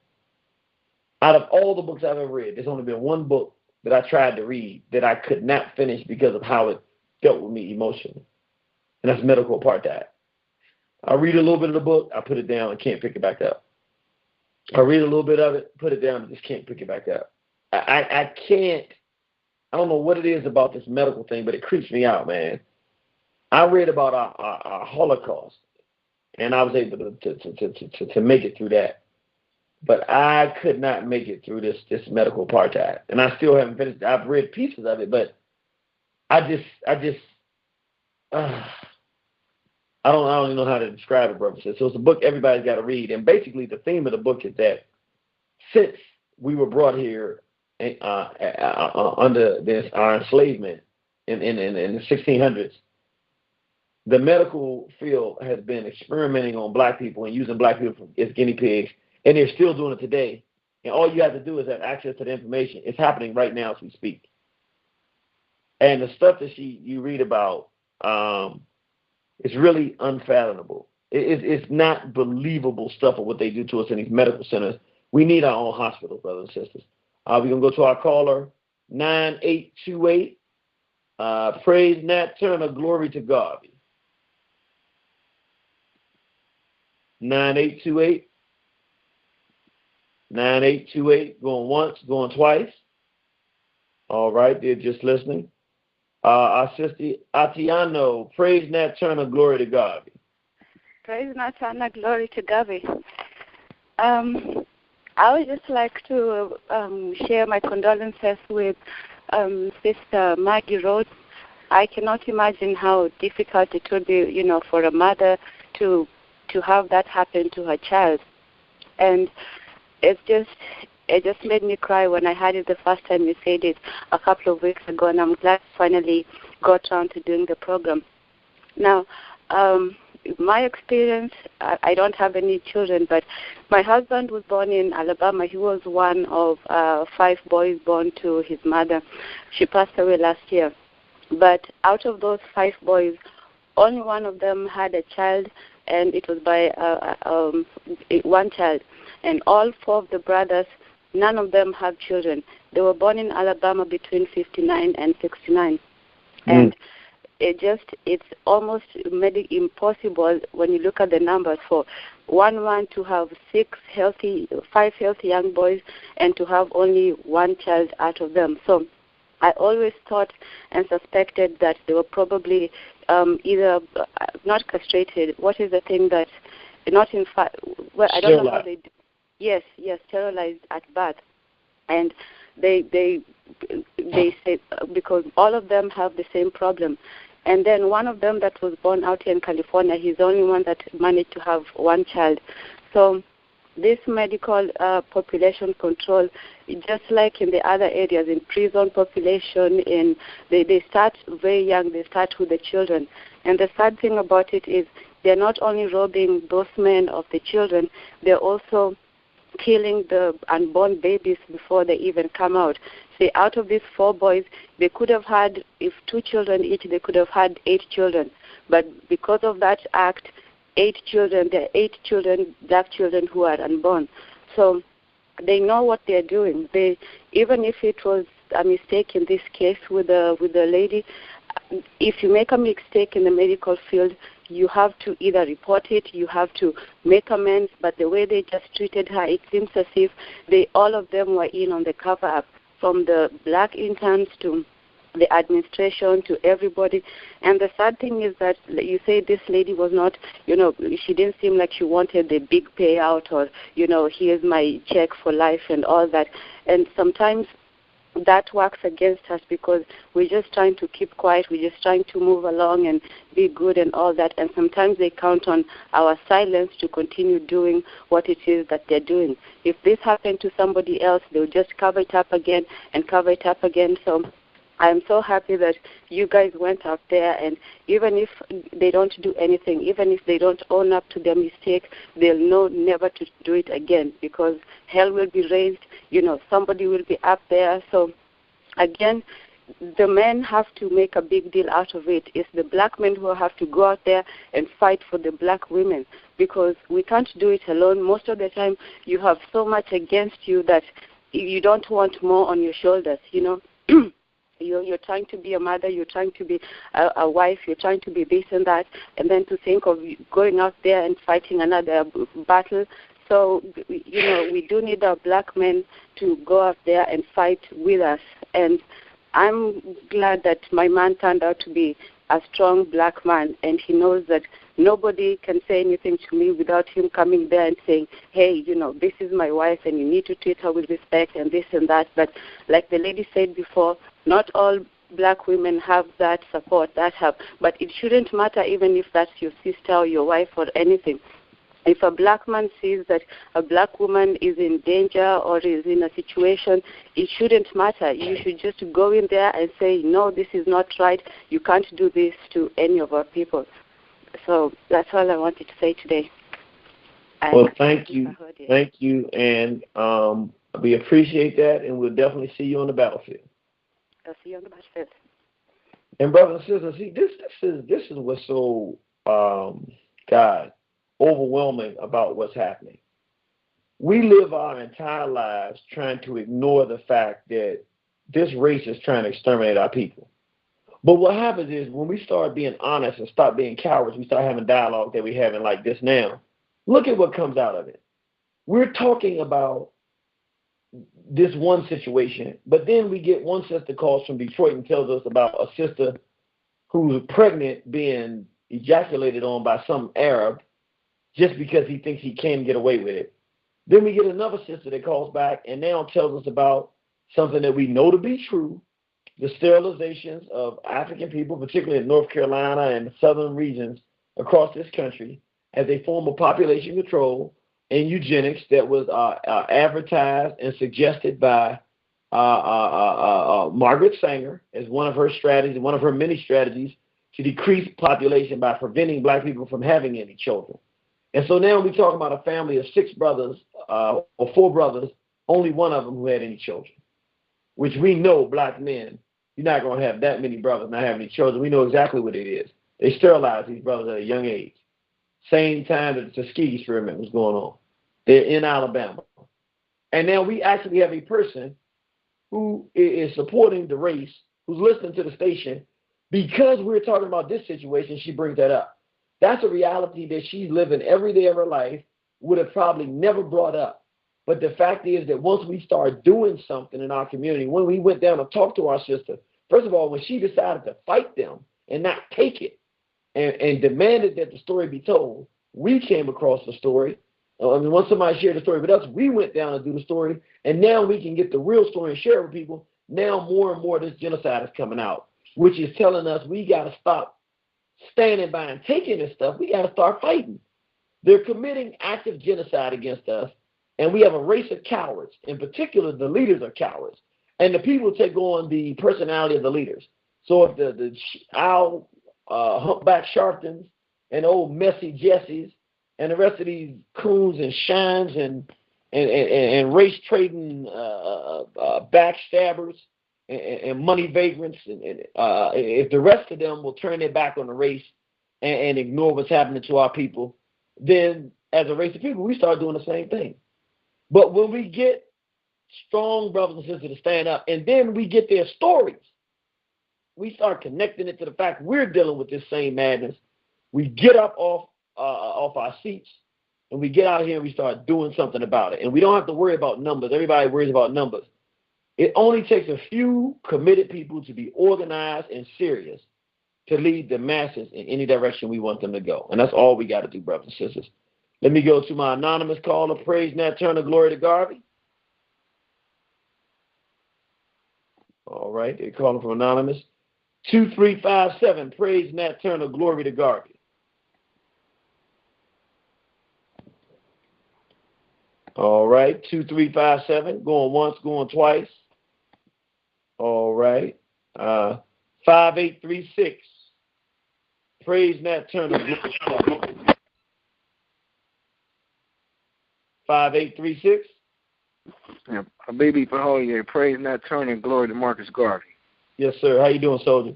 Out of all the books I've ever read, there's only been one book that I tried to read that I could not finish because of how it dealt with me emotionally, and that's Medical Apartheid. I read a little bit of the book, I put it down, and can't pick it back up. I read a little bit of it, put it down, and just can't pick it back up. I can't. I don't know what it is about this medical thing, but it creeps me out, man. I read about our Holocaust, and I was able to make it through that. But I could not make it through this Medical Apartheid, and I still haven't finished. I've read pieces of it, but I don't even know how to describe it, brother. So it's a book everybody's got to read, and basically the theme of the book is that since we were brought here under our enslavement in the 1600s, the medical field has been experimenting on black people and using black people as guinea pigs. And they're still doing it today. And all you have to do is have access to the information. It's happening right now as we speak. And the stuff that you read about is really unfathomable. It's not believable stuff of what they do to us in these medical centers. We need our own hospitals, brothers and sisters. We're going to go to our caller, 9828. Praise Nat Turner, glory to God. 9828. 9828, going once, going twice. All right, they're just listening. Our sister Atiano, praise Nat Turner, glory to God. Praise Nat Turner, glory to God. I would just like to share my condolences with Sister Maggie Rhodes. I cannot imagine how difficult it would be, for a mother to have that happen to her child. And it just made me cry when I heard it the first time you said it a couple of weeks ago, and I'm glad I finally got around to doing the program. Now, my experience, I don't have any children, but my husband was born in Alabama. He was one of 5 boys born to his mother. She passed away last year. But out of those 5 boys, only one of them had a child, and it was by one child. And all 4 of the brothers, none of them have children. They were born in Alabama between 59 and 69. And it's almost made it impossible when you look at the numbers for one man to have 5 healthy young boys and to have only one child out of them. So I always thought and suspected that they were probably either not castrated. What is the thing that not in fact? Well, I don't know how they do. Yes, sterilized at birth, and they say because all of them have the same problem, and then one of them that was born out here in California, he's the only one that managed to have one child. So this medical population control, just like in the other areas, in prison population, they start very young. They start with the children, and the sad thing about it is they're not only robbing those men of the children, they're also killing the unborn babies before they even come out. See, out of these 4 boys, they could have had, if 2 children each, they could have had 8 children. But because of that act, 8 children, there are 8 children, black children who are unborn. So they know what they're doing. Even if it was a mistake in this case with the lady, if you make a mistake in the medical field, you have to either report it, you have to make amends, but the way they just treated her, it seems as if all of them were in on the cover-up, from the black interns to the administration, to everybody. And the sad thing is that you say this lady was not, she didn't seem like she wanted the big payout or, here's my check for life and all that. And sometimes that works against us because we're just trying to keep quiet, we're just trying to move along and be good and all that, and sometimes they count on our silence to continue doing what it is that they're doing. If this happened to somebody else, they'll just cover it up again and cover it up again. So I'm so happy that you guys went out there, and even if they don't do anything, even if they don't own up to their mistake, they'll know never to do it again, because hell will be raised, somebody will be up there. So again, the men have to make a big deal out of it. It's the black men who have to go out there and fight for the black women, because we can't do it alone. Most of the time you have so much against you that you don't want more on your shoulders, You're trying to be a mother, you're trying to be a wife, you're trying to be this and that, and then to think of going out there and fighting another battle. So, we do need our black men to go out there and fight with us. And I'm glad that my man turned out to be a strong black man, and he knows that nobody can say anything to me without him coming there and saying, hey, this is my wife and you need to treat her with respect and this and that. But like the lady said before, not all black women have that support, but it shouldn't matter even if that's your sister or your wife or anything. If a black man sees that a black woman is in danger or is in a situation, it shouldn't matter. You should just go in there and say, no, this is not right. You can't do this to any of our people. So that's all I wanted to say today. Well, thank you. Thank you. And we appreciate that, and we'll definitely see you on the battlefield. I'll see you on the battlefield. And brothers and sisters, see, this is what's so, overwhelming about what's happening. We live our entire lives trying to ignore the fact that this race is trying to exterminate our people. But what happens is when we start being honest and stop being cowards, we start having dialogue that we're having like this now. Look at what comes out of it. We're talking about this one situation, but then we get one sister calls from Detroit and tells us about a sister who's pregnant being ejaculated on by some Arab just because he thinks he can get away with it. Then we get another sister that calls back and now tells us about something that we know to be true, the sterilizations of African people, particularly in North Carolina and the southern regions across this country, as a form of population control and eugenics that was advertised and suggested by Margaret Sanger as one of her strategies, one of her many strategies to decrease population by preventing black people from having any children. And so now we talk about a family of 6 brothers or 4 brothers, only one of them who had any children, which we know black men, you're not going to have that many brothers not having any children. We know exactly what it is. They sterilized these brothers at a young age. Same time that the Tuskegee experiment was going on. They're in Alabama. And now we actually have a person who is supporting the race, who's listening to the station, because we're talking about this situation, she brings that up. That's a reality that she's living every day of her life, would have probably never brought up. But the fact is that once we start doing something in our community, when we went down and talked to our sister, first of all, when she decided to fight them and not take it and demanded that the story be told, we came across the story. Once somebody shared the story with us, we went down and do the story, and now we can get the real story and share it with people. Now more and more of this genocide is coming out, which is telling us we got to stop standing by and taking this stuff. We got to start fighting. They're committing active genocide against us, and we have a race of cowards. In particular, the leaders are cowards, and the people take on the personality of the leaders. So if the humpback Sharptons and old messy Jessies and the rest of these coons and shines and race trading backstabbers and money vagrants, and if the rest of them will turn their back on the race and ignore what's happening to our people, then as a race of people, we start doing the same thing. But when we get strong brothers and sisters to stand up, and then we get their stories, we start connecting it to the fact we're dealing with this same madness. We get up off our seats, and we get out here and we start doing something about it. And we don't have to worry about numbers. Everybody worries about numbers. It only takes a few committed people to be organized and serious to lead the masses in any direction we want them to go. And that's all we got to do, brothers and sisters. Let me go to my anonymous caller. Praise Nat Turner, glory to Garvey. All right, they're calling from anonymous. 2357, praise Nat Turner, glory to Garvey. All right, 2357, going once, going twice. All right, 5836, praise Nat Turner, glory to Garvey. 5836. Yeah, baby for Holy, praise Nat Turner, glory to Marcus Garvey. Yes, sir. How you doing, soldier?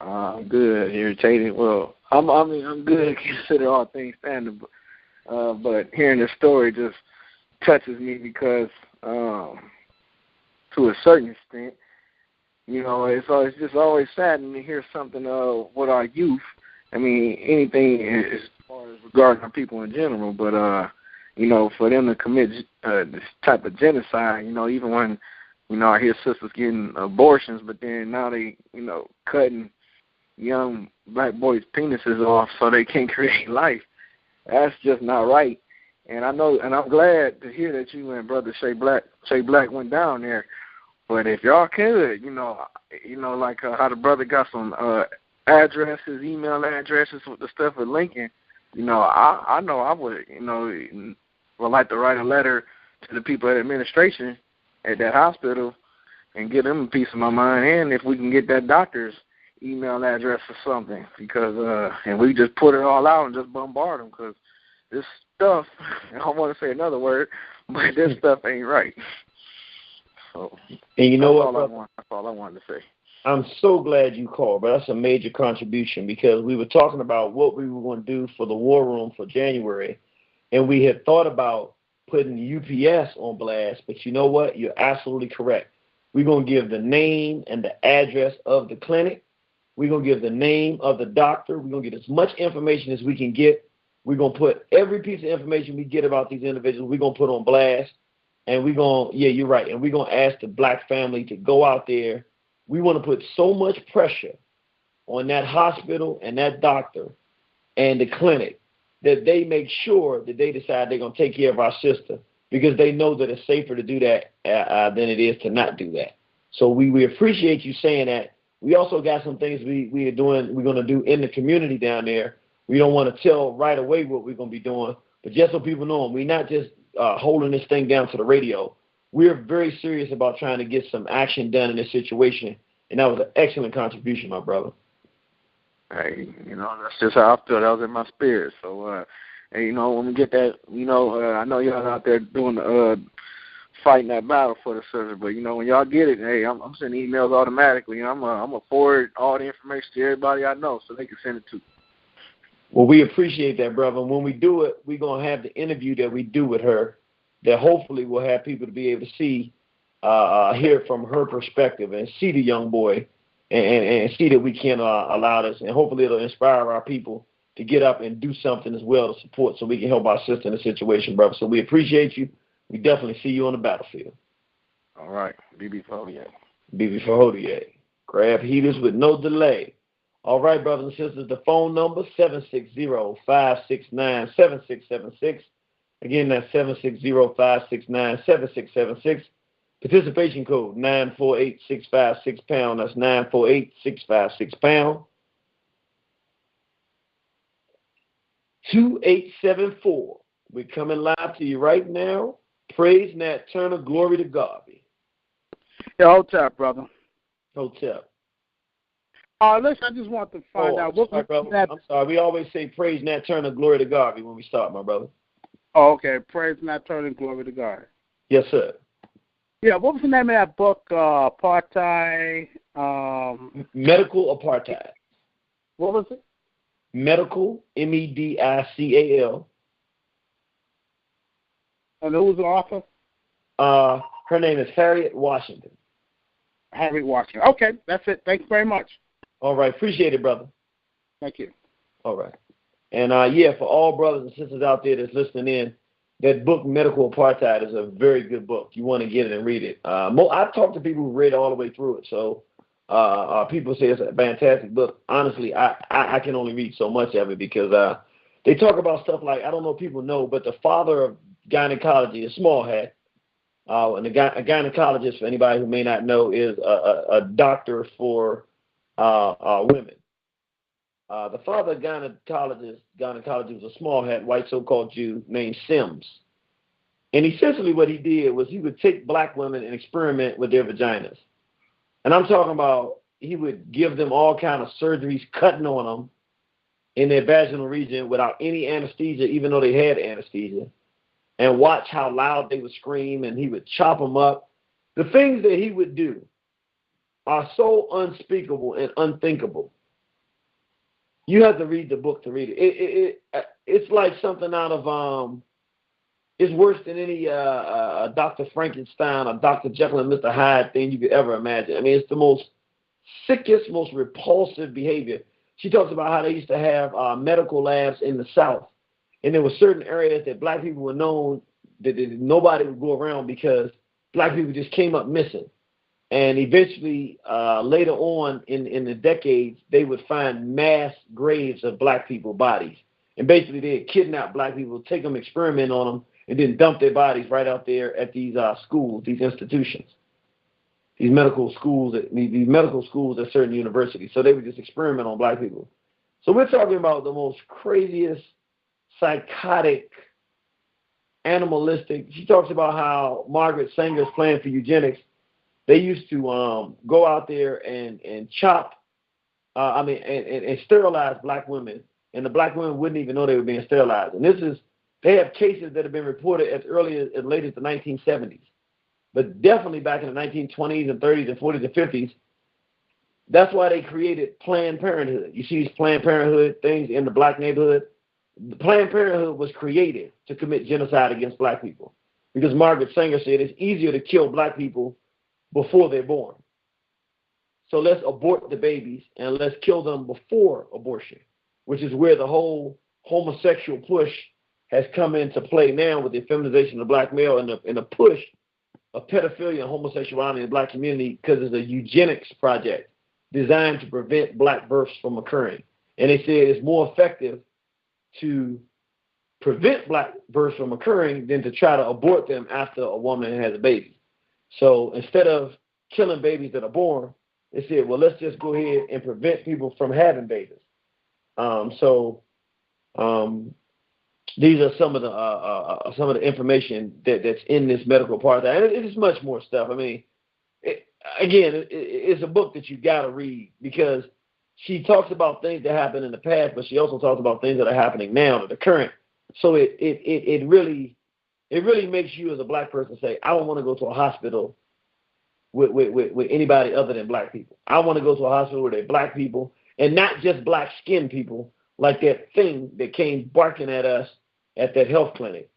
I'm good. Irritated. Well, I'm good. Consider all things standing, but hearing this story just touches me because, to a certain extent, you know, it's just always saddening to hear something with our youth. I mean, anything as far as regarding our people in general, but you know, for them to commit this type of genocide, you know, even when, you know, I hear sisters getting abortions, but then now they, you know, cutting young black boys' penises off so they can't create life. That's just not right. And I know, and I'm glad to hear that you and Brother Shay Black went down there. But if y'all could, you know, like how the brother got some addresses, email addresses with the stuff with Lincoln, you know, I know I would, you know, would like to write a letter to the people at administration at that hospital and give them a piece of my mind, and if we can get that doctor's email address or something, because and we just put it all out and just bombard them, because this stuff, I don't want to say another word, but this stuff ain't right. So, and you know what, that's all I wanted to say. I'm so glad you called, but that's a major contribution, because we were talking about what we were going to do for the war room for January, and we had thought about putting UPS on blast, but you know what? You're absolutely correct. We're going to give the name and the address of the clinic. We're going to give the name of the doctor. We're going to get as much information as we can get. We're going to put every piece of information we get about these individuals, we're going to put on blast. And we're going, yeah, you're right. And we're going to ask the black family to go out there. We want to put so much pressure on that hospital and that doctor and the clinic that they make sure that they decide they're going to take care of our sister, because they know that it's safer to do that than it is to not do that. So we appreciate you saying that. We also got some things we're going to do in the community down there. We don't want to tell right away what we're going to be doing, but just so people know, we're not just holding this thing down to the radio. We're very serious about trying to get some action done in this situation, and that was an excellent contribution, my brother. Hey, you know, that's just how I feel. That was in my spirit. So, and, you know, when we get that, you know, I know y'all out there doing fighting that battle for the sister, but, you know, when y'all get it, hey, I'm sending emails automatically. You know, I'm going to forward all the information to everybody I know so they can send it to. Well, we appreciate that, brother. And when we do it, we're going to have the interview that we do with her that hopefully will have people to be able to see, hear from her perspective and see the young boy and see that we can allow this. And hopefully it'll inspire our people to get up and do something as well to support so we can help our sister in the situation, brother. So we appreciate you. We definitely see you on the battlefield. All right. BB for Hodier. BB for Hodier. Grab heaters with no delay. All right, brothers and sisters, the phone number, 760-569-7676. Again, that's 760-569-7676. Participation code, 948-656-pound. That's 948-656-pound. 2874. We're coming live to you right now. Praise Nat Turner, glory to Garvey. Yeah, Hotep, brother. Hotep. Listen, I just want to find out what I'm sorry. We always say praise Nat Turner, glory to Garvey when we start, my brother. Oh, okay. Praise Nat Turner, glory to God. Yes, sir. Yeah, what was the name of that book? Apartheid. Medical Apartheid. What was it? Medical, MEDICAL. And who was the author? Her name is Harriet Washington. Harriet Washington. Okay, that's it. Thank you very much. All right. Appreciate it, brother. Thank you. All right. And, yeah, for all brothers and sisters out there that's listening in, that book, Medical Apartheid, is a very good book. You want to get it and read it. I've talked to people who read all the way through it, so people say it's a fantastic book. Honestly, I can only read so much of it because they talk about stuff like, I don't know if people know, but the father of gynecology is Small Hat. And a gynecologist, for anybody who may not know, is a doctor for women. The father of gynecology was a Small Hat, white so-called Jew named Sims. And essentially what he did was he would take black women and experiment with their vaginas. And I'm talking about he would give them all kind of surgeries, cutting on them in their vaginal region without any anesthesia, even though they had anesthesia, and watch how loud they would scream, and he would chop them up. The things that he would do are so unspeakable and unthinkable. You have to read the book to read it. It's like something out of, it's worse than any Dr. Frankenstein or Dr. Jekyll and Mr. Hyde thing you could ever imagine. I mean, it's the most sickest, most repulsive behavior. She talks about how they used to have medical labs in the South, and there were certain areas that black people were known that nobody would go around because black people just came up missing. And eventually, later on in the decades, they would find mass graves of black people bodies. And basically, they'd kidnap black people, take them, experiment on them, and then dump their bodies right out there at these schools, these institutions, these medical schools at certain universities. So they would just experiment on black people. So we're talking about the most craziest, psychotic, animalistic. She talks about how Margaret Sanger's plan for eugenics, they used to go out there and chop, and sterilize black women, and the black women wouldn't even know they were being sterilized. And they have cases that have been reported as early as late as the 1970s, but definitely back in the 1920s and 30s and 40s and 50s. That's why they created Planned Parenthood. You see these Planned Parenthood things in the black neighborhood. The Planned Parenthood was created to commit genocide against black people because Margaret Sanger said it's easier to kill black people before they're born. So let's abort the babies and let's kill them before abortion, which is where the whole homosexual push has come into play now with the feminization of the black male and the push of pedophilia and homosexuality in the black community, because it's a eugenics project designed to prevent black births from occurring. And they say it's more effective to prevent black births from occurring than to try to abort them after a woman has a baby. So instead of killing babies that are born, they said, well, let's just go ahead and prevent people from having babies. These are some of the information that's in this medical part. And it is much more stuff. I mean, it's a book that you got to read because she talks about things that happened in the past, but she also talks about things that are happening now, that are current. So it really makes you as a black person say, I don't want to go to a hospital with anybody other than black people. I want to go to a hospital where they're black people and not just black skinned people like that thing that came barking at us at that health clinic.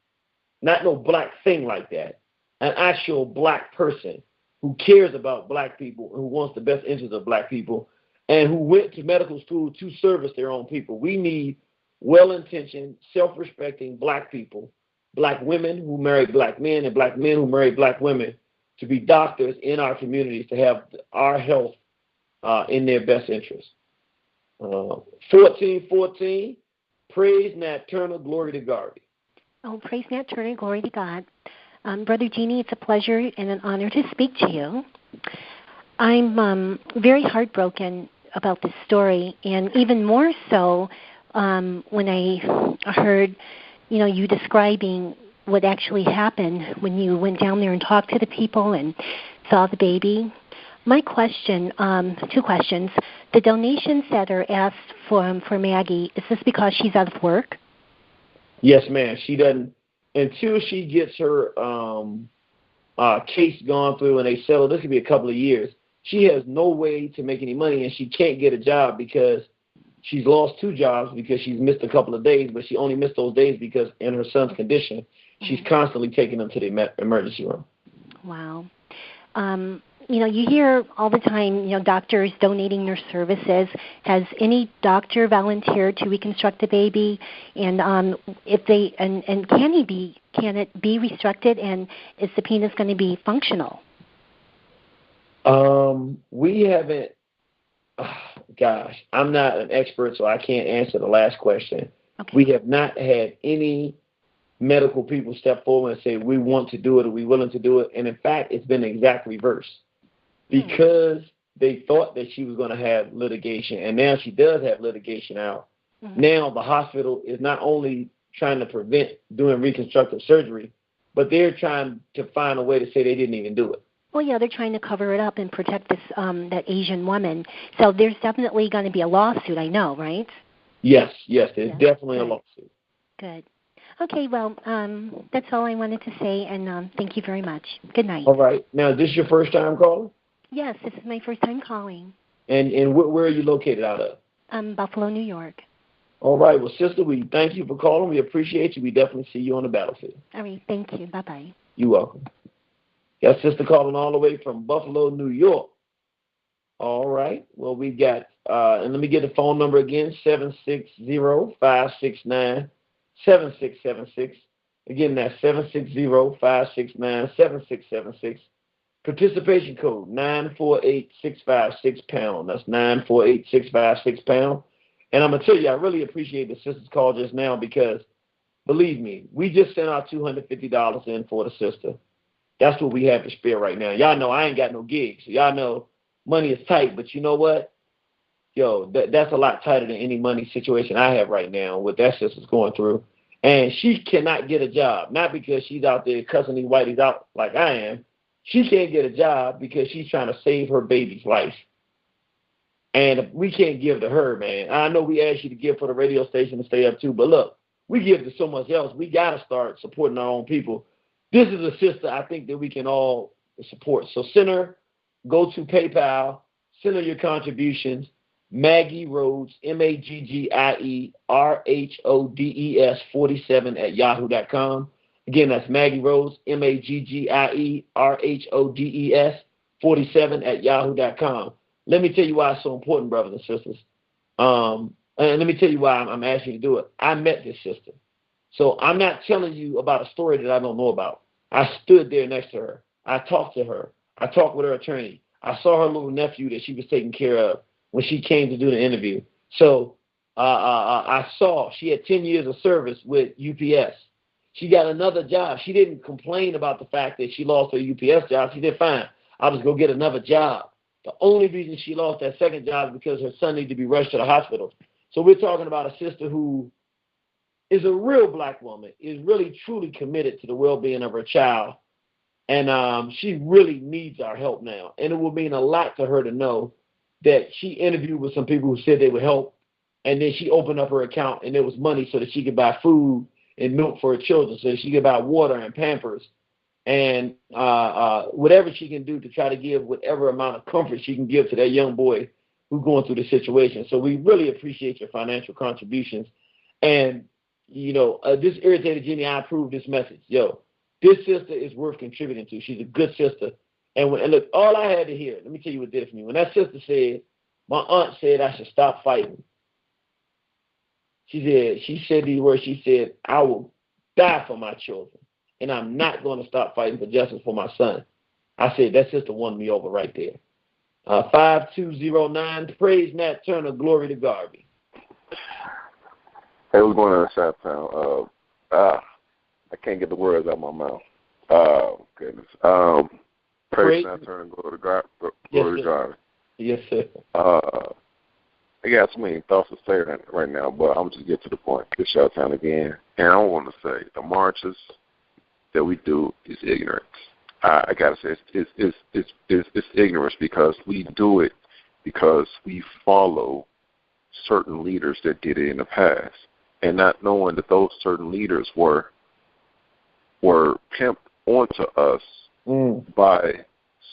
Not no black thing like that. An actual black person who cares about black people, who wants the best interests of black people, and who went to medical school to service their own people. We need well-intentioned, self-respecting black people, black women who marry black men, and black men who marry black women, to be doctors in our communities, to have our health in their best interest. 14:14, praise Nat Turner, glory to God. Oh, praise Nat Turner, glory to God. Brother Genie, it's a pleasure and an honor to speak to you. I'm very heartbroken about this story, and even more so when I heard, you describing what actually happened when you went down there and talked to the people and saw the baby. My question, two questions. The donations that are asked for Maggie, is this because she's out of work? Yes, ma'am. She doesn't, until she gets her case gone through and they settle, this could be a couple of years, she has no way to make any money, and she can't get a job because she's lost 2 jobs because she's missed a couple of days, but she only missed those days because in her son's condition, she's constantly taking him to the emergency room. Wow. you hear all the time, doctors donating their services. Has any doctor volunteered to reconstruct a baby? And if they and can it be reconstructed? And is the penis going to be functional? We haven't. Gosh, I'm not an expert, so I can't answer the last question. Okay. We have not had any medical people step forward and say we want to do it or we're willing to do it. And in fact, it's been the exact reverse. Because they thought that she was going to have litigation, and now she does have litigation out. Mm-hmm. Now the hospital is not only trying to prevent doing reconstructive surgery, but they're trying to find a way to say they didn't even do it. Well, yeah, they're trying to cover it up and protect this that Asian woman. So there's definitely going to be a lawsuit, I know, right? Yes, there's definitely a lawsuit. Good. Okay, well, that's all I wanted to say, and thank you very much. Good night. All right. Now, is this your first time calling? Yes, this is my first time calling. And where are you located out of? Buffalo, New York. All right. Well, sister, we thank you for calling. We appreciate you. We definitely see you on the battlefield. All right. Thank you. Bye-bye. You're welcome. Got sister calling all the way from Buffalo, New York. All right. Well, we got, and let me get the phone number again, 760-569-7676. Again, that's 760-569-7676. Participation code 948-656#. That's 948-656#. And I'm going to tell you, I really appreciate the sister's call just now because, believe me, we just sent our $250 in for the sister. That's what we have to spare right now. Y'all know I ain't got no gigs. So y'all know money is tight, but you know what? Yo, that's a lot tighter than any money situation I have right now, what that sister's going through. And she cannot get a job, not because she's out there cussing these whiteys out like I am. She can't get a job because she's trying to save her baby's life. And we can't give to her, man. I know we asked you to give for the radio station to stay up too, but look, we give to so much else. We got to start supporting our own people. This is a sister I think that we can all support. So send her, go to PayPal, send her your contributions, Maggie Rhodes, MaggieRhodes 47 at yahoo.com. Again, that's Maggie Rhodes, Maggies 47 at yahoo.com. Let me tell you why it's so important, brothers and sisters. And let me tell you why I'm asking you to do it. I met this sister. So I'm not telling you about a story that I don't know about. I stood there next to her. I talked to her. I talked with her attorney. I saw her little nephew that she was taking care of when she came to do the interview. So I saw she had 10 years of service with UPS. She got another job. She didn't complain about the fact that she lost her UPS job. She said, fine, I'll just go get another job. The only reason she lost that second job is because her son needed to be rushed to the hospital. So we're talking about a sister who is a real black woman, is really truly committed to the well-being of her child. And she really needs our help now. And it will mean a lot to her to know that she interviewed with some people who said they would help. And then she opened up her account and there was money so that she could buy food and milk for her children, so that she could buy water and Pampers. And whatever she can do to try to give whatever amount of comfort she can give to that young boy who's going through the situation. So we really appreciate your financial contributions. And, you know, this Irritated Genie, I approve this message. Yo, this sister is worth contributing to. She's a good sister. And look, all I had to hear, let me tell you what did it for me. When that sister said, my aunt said I should stop fighting. She said these words, she said, I will die for my children. And I'm not going to stop fighting for justice for my son. I said, that sister won me over right there. 5209, praise Nat Turner, glory to Garvey. Hey, what's going on, South Town? I can't get the words out of my mouth. Oh, goodness. Praise Nat Turner, glory to Garvey. Yes, sir. I got so many thoughts to say right now, but I'm just get to the point. It's South Town again. And I want to say the marches that we do is ignorance. I gotta say it's ignorance because we do it because we follow certain leaders that did it in the past, and not knowing that those certain leaders were pimped onto us by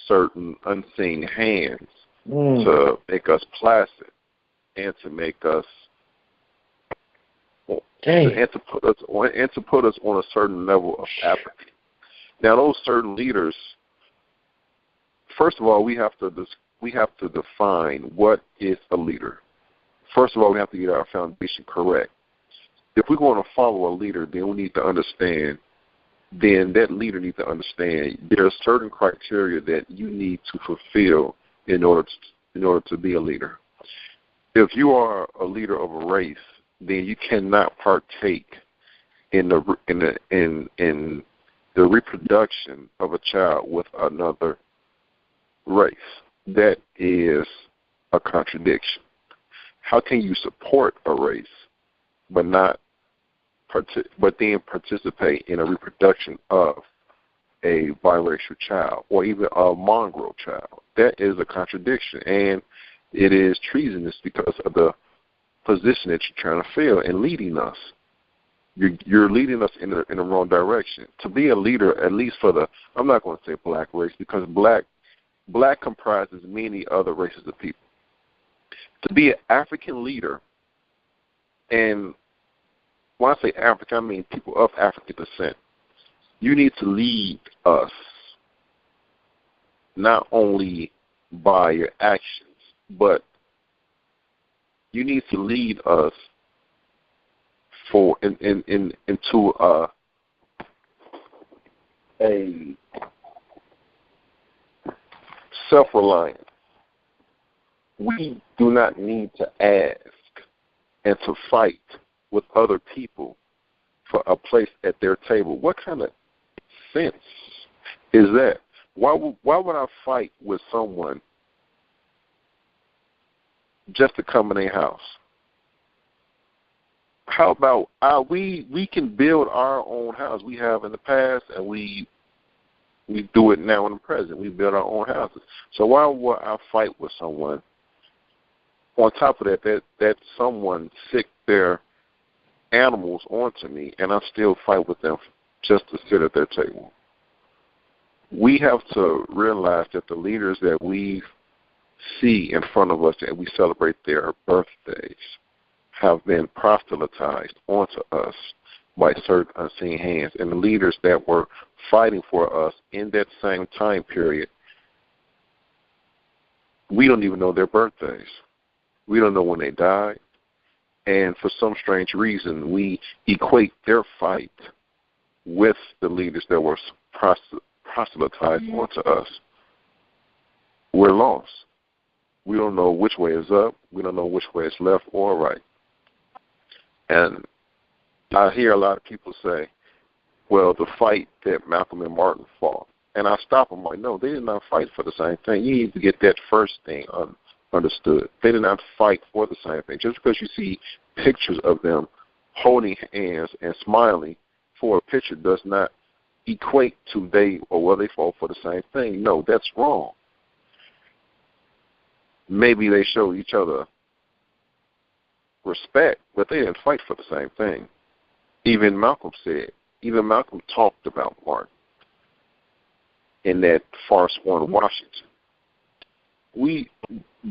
certain unseen hands to make us placid and to make us and to put us on a certain level of apathy. Now, those certain leaders first of all, we have to define what is a leader. First of all, we have to get our foundation correct. If we're going to follow a leader, then we need to understand. Then that leader needs to understand there are certain criteria that you need to fulfill in order to be a leader. If you are a leader of a race, then you cannot partake in the reproduction of a child with another race. That is a contradiction. How can you support a race but then participate in a reproduction of a biracial child or even a mongrel child? That is a contradiction, and it is treasonous because of the position that you're trying to fill and leading us. You're leading us in the wrong direction. To be a leader, at least for I'm not going to say black race, because black comprises many other races of people. To be an African leader, and when I say African, I mean people of African descent, you need to lead us not only by your actions, but you need to lead us into a self-reliance. We do not need to ask and to fight with other people for a place at their table. What kind of sense is that? Why would I fight with someone just to come in their house? How about we can build our own house? We have in the past, and we do it now in the present. We build our own houses. So why would I fight with someone? On top of that someone sick their animals onto me, and I still fight with them just to sit at their table. We have to realize that the leaders that we see in front of us and we celebrate their birthdays have been proselytized onto us by certain unseen hands. And the leaders that were fighting for us in that same time period, we don't even know their birthdays. We don't know when they died. And for some strange reason, we equate their fight with the leaders that were proselytized onto us. We're lost. We don't know which way is up. We don't know which way is left or right. And I hear a lot of people say, well, the fight that Malcolm and Martin fought. And I stop them like, no, they did not fight for the same thing. You need to get that first thing understood. They did not fight for the same thing. Just because you see pictures of them holding hands and smiling for a picture does not equate to they fought for the same thing. No, that's wrong. Maybe they showed each other respect, but they didn't fight for the same thing. Even Malcolm talked about Martin in that farce on Washington.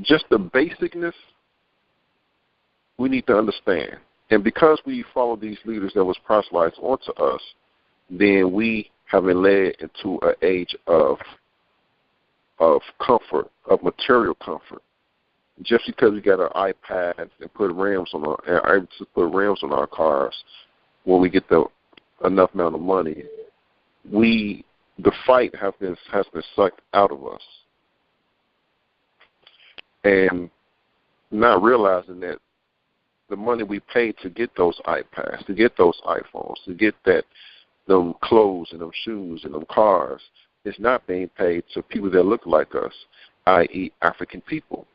Just the basicness, we need to understand. And because we follow these leaders that was proselytized onto us, then we have been led into an age of comfort, of material comfort. Just because we got our iPads and put rims on our cars when we get enough amount of money, the fight has been sucked out of us. And not realizing that the money we paid to get those iPads, to get those iPhones, to get them clothes and them shoes and them cars, is not being paid to people that look like us, i.e. African people.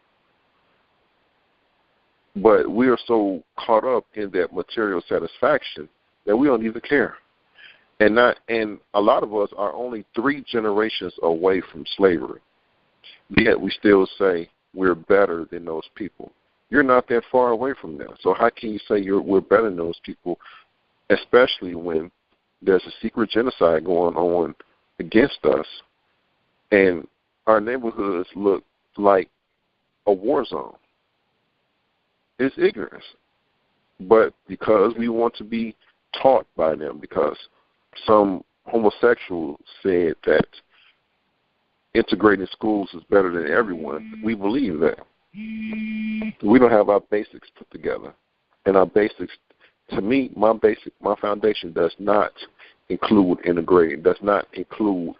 But we are so caught up in that material satisfaction that we don't even care. And a lot of us are only 3 generations away from slavery. Yet we still say we're better than those people. You're not that far away from them. So how can you say we're better than those people, especially when there's a secret genocide going on against us and our neighborhoods look like a war zone? It's ignorance. But because we want to be taught by them, because some homosexual said that integrating schools is better than everyone. We believe that. We don't have our basics put together. And our basics, to me, my foundation does not include integrating, does not include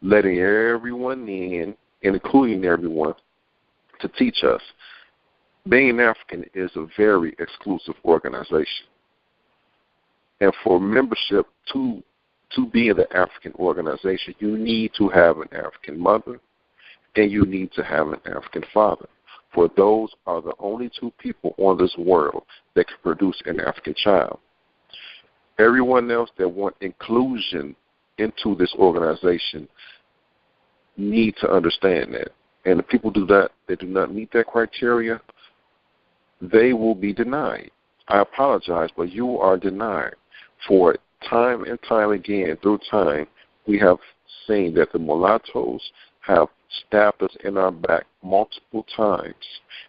letting everyone in and including everyone to teach us. Being African is a very exclusive organization. And for membership to be in the African organization, you need to have an African mother and you need to have an African father. For those are the only two people on this world that can produce an African child. Everyone else that want inclusion into this organization need to understand that. And if people do not meet that criteria, they will be denied. I apologize, but you are denied. For time and time again, through time, we have seen that the mulattoes have stabbed us in our back multiple times.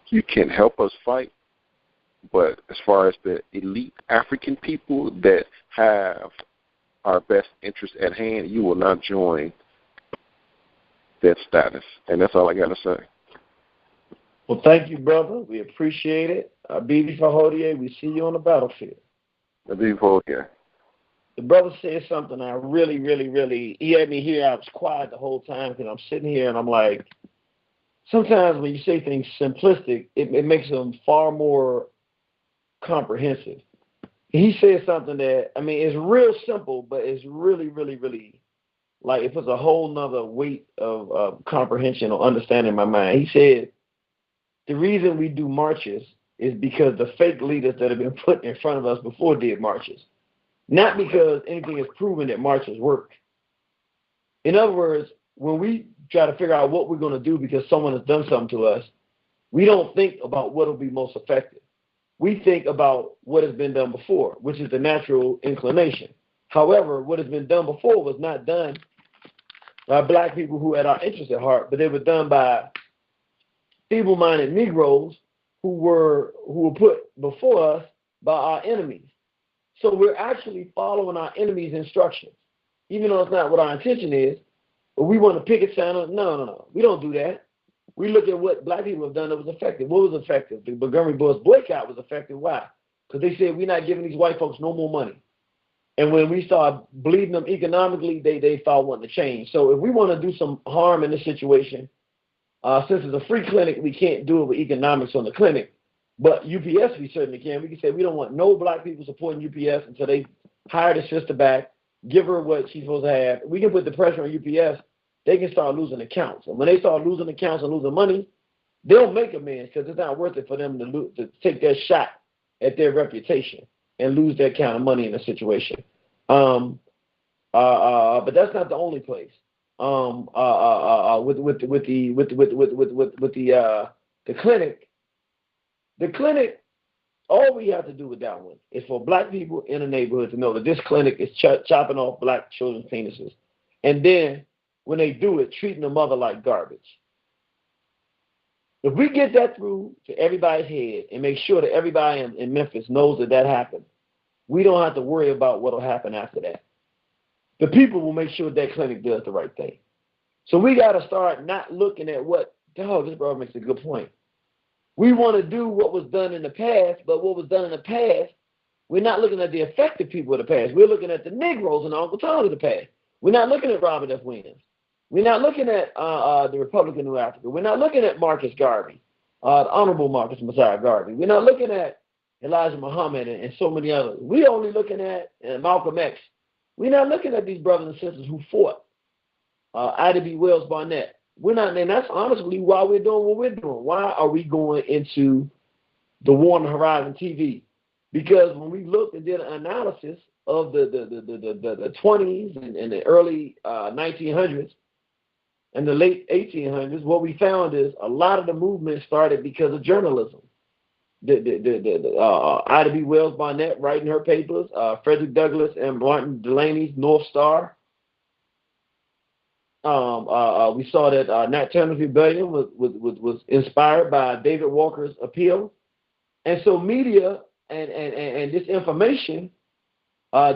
You can help us fight, but as far as the elite African people that have our best interest at hand, you will not join that status. And that's all I got to say. Well, thank you, brother. We appreciate it. Bibi Fahodie, we see you on the battlefield. Bibi Fahodie. The brother said something I really, he had me here. I was quiet the whole time because I'm sitting here and I'm like, sometimes when you say things simplistic, it makes them far more comprehensive. He said something that, I mean, it's real simple, but it's really, like it puts a whole nother weight of comprehension or understanding in my mind. He said, the reason we do marches is because the fake leaders that have been put in front of us before did marches. Not because anything is proven that marches work. In other words, when we try to figure out what we're going to do because someone has done something to us, we don't think about what will be most effective. We think about what has been done before, which is the natural inclination. However, what has been done before was not done by black people who had our interests at heart, but they were done by feeble-minded Negroes who were put before us by our enemies. So we're actually following our enemy's instructions, even though it's not what our intention is. But we want to picket sign on. No. We don't do that. We look at what black people have done that was effective. What was effective? The Montgomery Boys boycott was effective. Why? Because they said we're not giving these white folks no more money. And when we start bleeding them economically, they start wanting to change. So if we want to do some harm in this situation, since it's a free clinic, we can't do it with economics on the clinic. But UPS, we certainly can. We can say we don't want no black people supporting UPS until they hire the sister back, give her what she's supposed to have. We can put the pressure on UPS. They can start losing accounts. And when they start losing accounts and losing money, they'll make amends because it's not worth it for them to take that shot at their reputation and lose that kind of money in a situation. But that's not the only place. The clinic. The clinic, all we have to do with that one is for black people in the neighborhood to know that this clinic is chopping off black children's penises. And then when they do it, treating the mother like garbage. If we get that through to everybody's head and make sure that everybody in Memphis knows that happened, we don't have to worry about what will happen after that. The people will make sure that clinic does the right thing. So we got to start not looking at this brother makes a good point. We want to do what was done in the past, but what was done in the past, we're not looking at the effective people of the past. We're looking at the Negroes and Uncle Tom of the past. We're not looking at Robert F. Williams. We're not looking at the Republican of Africa. We're not looking at Marcus Garvey, the Honorable Marcus Messiah Garvey. We're not looking at Elijah Muhammad and so many others. We're only looking at Malcolm X. We're not looking at these brothers and sisters who fought. Ida B. Wells Barnett. We're not, and that's honestly why we're doing what we're doing. Why are we going into the War on the Horizon TV? Because when we looked and did an analysis of the 20s and the early 1900s and the late 1800s, what we found is a lot of the movement started because of journalism. Ida B. Wells Barnett writing her papers, Frederick Douglass and Martin Delaney's North Star. We saw that Nat Turner's Rebellion was inspired by David Walker's appeal. And so media and this information,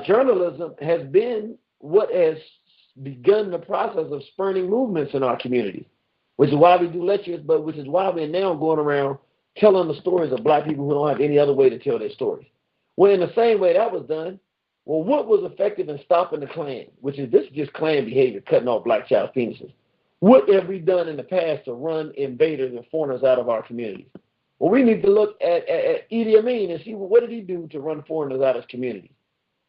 journalism has been what has begun the process of spurning movements in our community, which is why we do lectures, but which is why we're now going around telling the stories of black people who don't have any other way to tell their stories. Well, in the same way that was done, well, what was effective in stopping the Klan, which is this is just Klan behavior, cutting off black child penises? What have we done in the past to run invaders and foreigners out of our communities? Well, we need to look at Idi Amin and see, well, what did he do to run foreigners out of his community?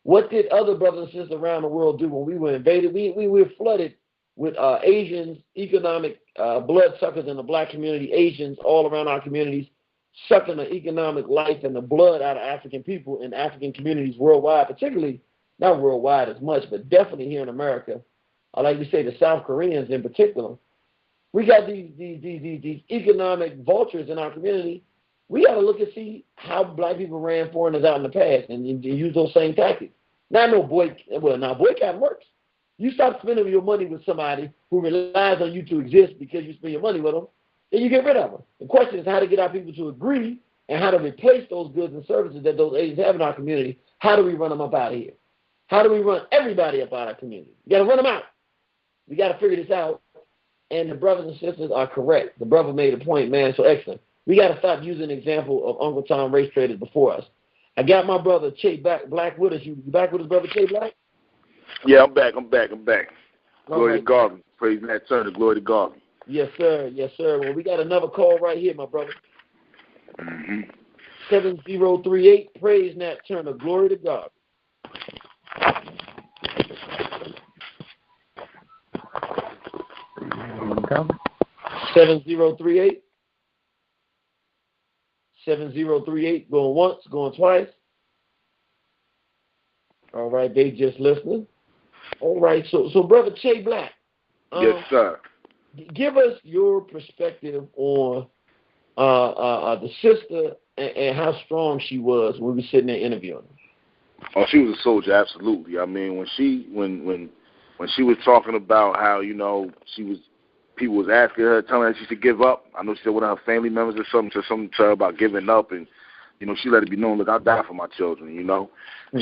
What did other brothers and sisters around the world do when we were invaded? We were flooded with Asians, economic bloodsuckers in the black community, Asians all around our communities, sucking the economic life and the blood out of African people in African communities worldwide, particularly, not worldwide as much, but definitely here in America. Like we say, the South Koreans in particular. We got these economic vultures in our community. We got to look and see how black people ran foreigners out in the past and use those same tactics. Now, boycotting works. You stop spending your money with somebody who relies on you to exist because you spend your money with them, then you get rid of them. The question is how to get our people to agree and how to replace those goods and services that those agents have in our community. How do we run them up out of here? How do we run everybody up out of our community? We got to run them out. We got to figure this out. And the brothers and sisters are correct. The brother made a point, man, so excellent. We got to stop using the example of Uncle Tom race traders before us. I got my brother Che Black with us. You back with us, brother Che Black? Yeah, I'm back. Glory right. to God. Praise Nat Turner. Glory to God. Yes, sir. Yes, sir. Well, we got another call right here, my brother. 7038. Praise Nat Turner. Glory to God. 7038. 7038. Going once, going twice. All right, they just listening. All right, so brother Che Black. Yes, sir. Give us your perspective on the sister and how strong she was when we were sitting there interviewing her. Oh, she was a soldier, absolutely. I mean, when she was talking about how, you know, people was asking her, telling her she should give up. I know she said one of her family members or something to her about giving up, and you know, she let it be known, look, I'll die for my children. You know,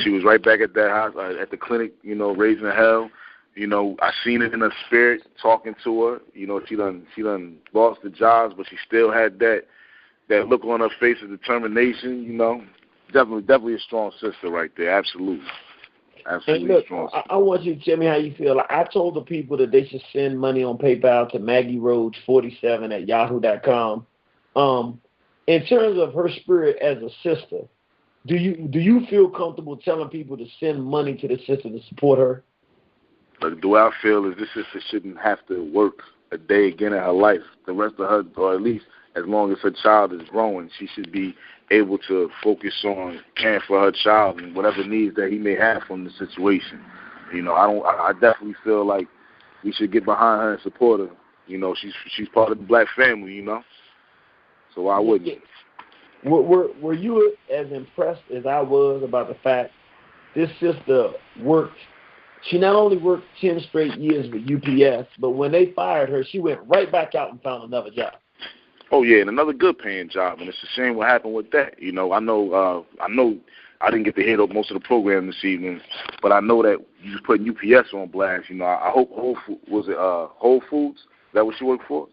she was right back at that house, at the clinic, you know, raising hell. You know, I seen it in her spirit, talking to her. You know, she done lost the jobs, but she still had that look on her face of determination. You know, definitely a strong sister right there. Absolutely. And look, I want you to tell me how you feel. I told the people that they should send money on PayPal to Maggie Rhodes 47 at yahoo.com. In terms of her spirit as a sister, do you feel comfortable telling people to send money to the sister to support her? Look, the way I feel is this sister shouldn't have to work a day again in her life. The rest of her, or at least as long as her child is growing, she should be able to focus on caring for her child and whatever needs that he may have from the situation. You know, I definitely feel like we should get behind her and support her. You know, she's part of the black family, you know. So why wouldn't? Were you as impressed as I was about the fact this sister worked? She not only worked 10 straight years with UPS, but when they fired her, she went right back out and found another job. Oh yeah, and another good paying job, and it's a shame what happened with that. You know, I know I didn't get to hear most of the program this evening, but I know that you putting UPS on blast. You know, I hope Whole Foods? Is that what she worked for?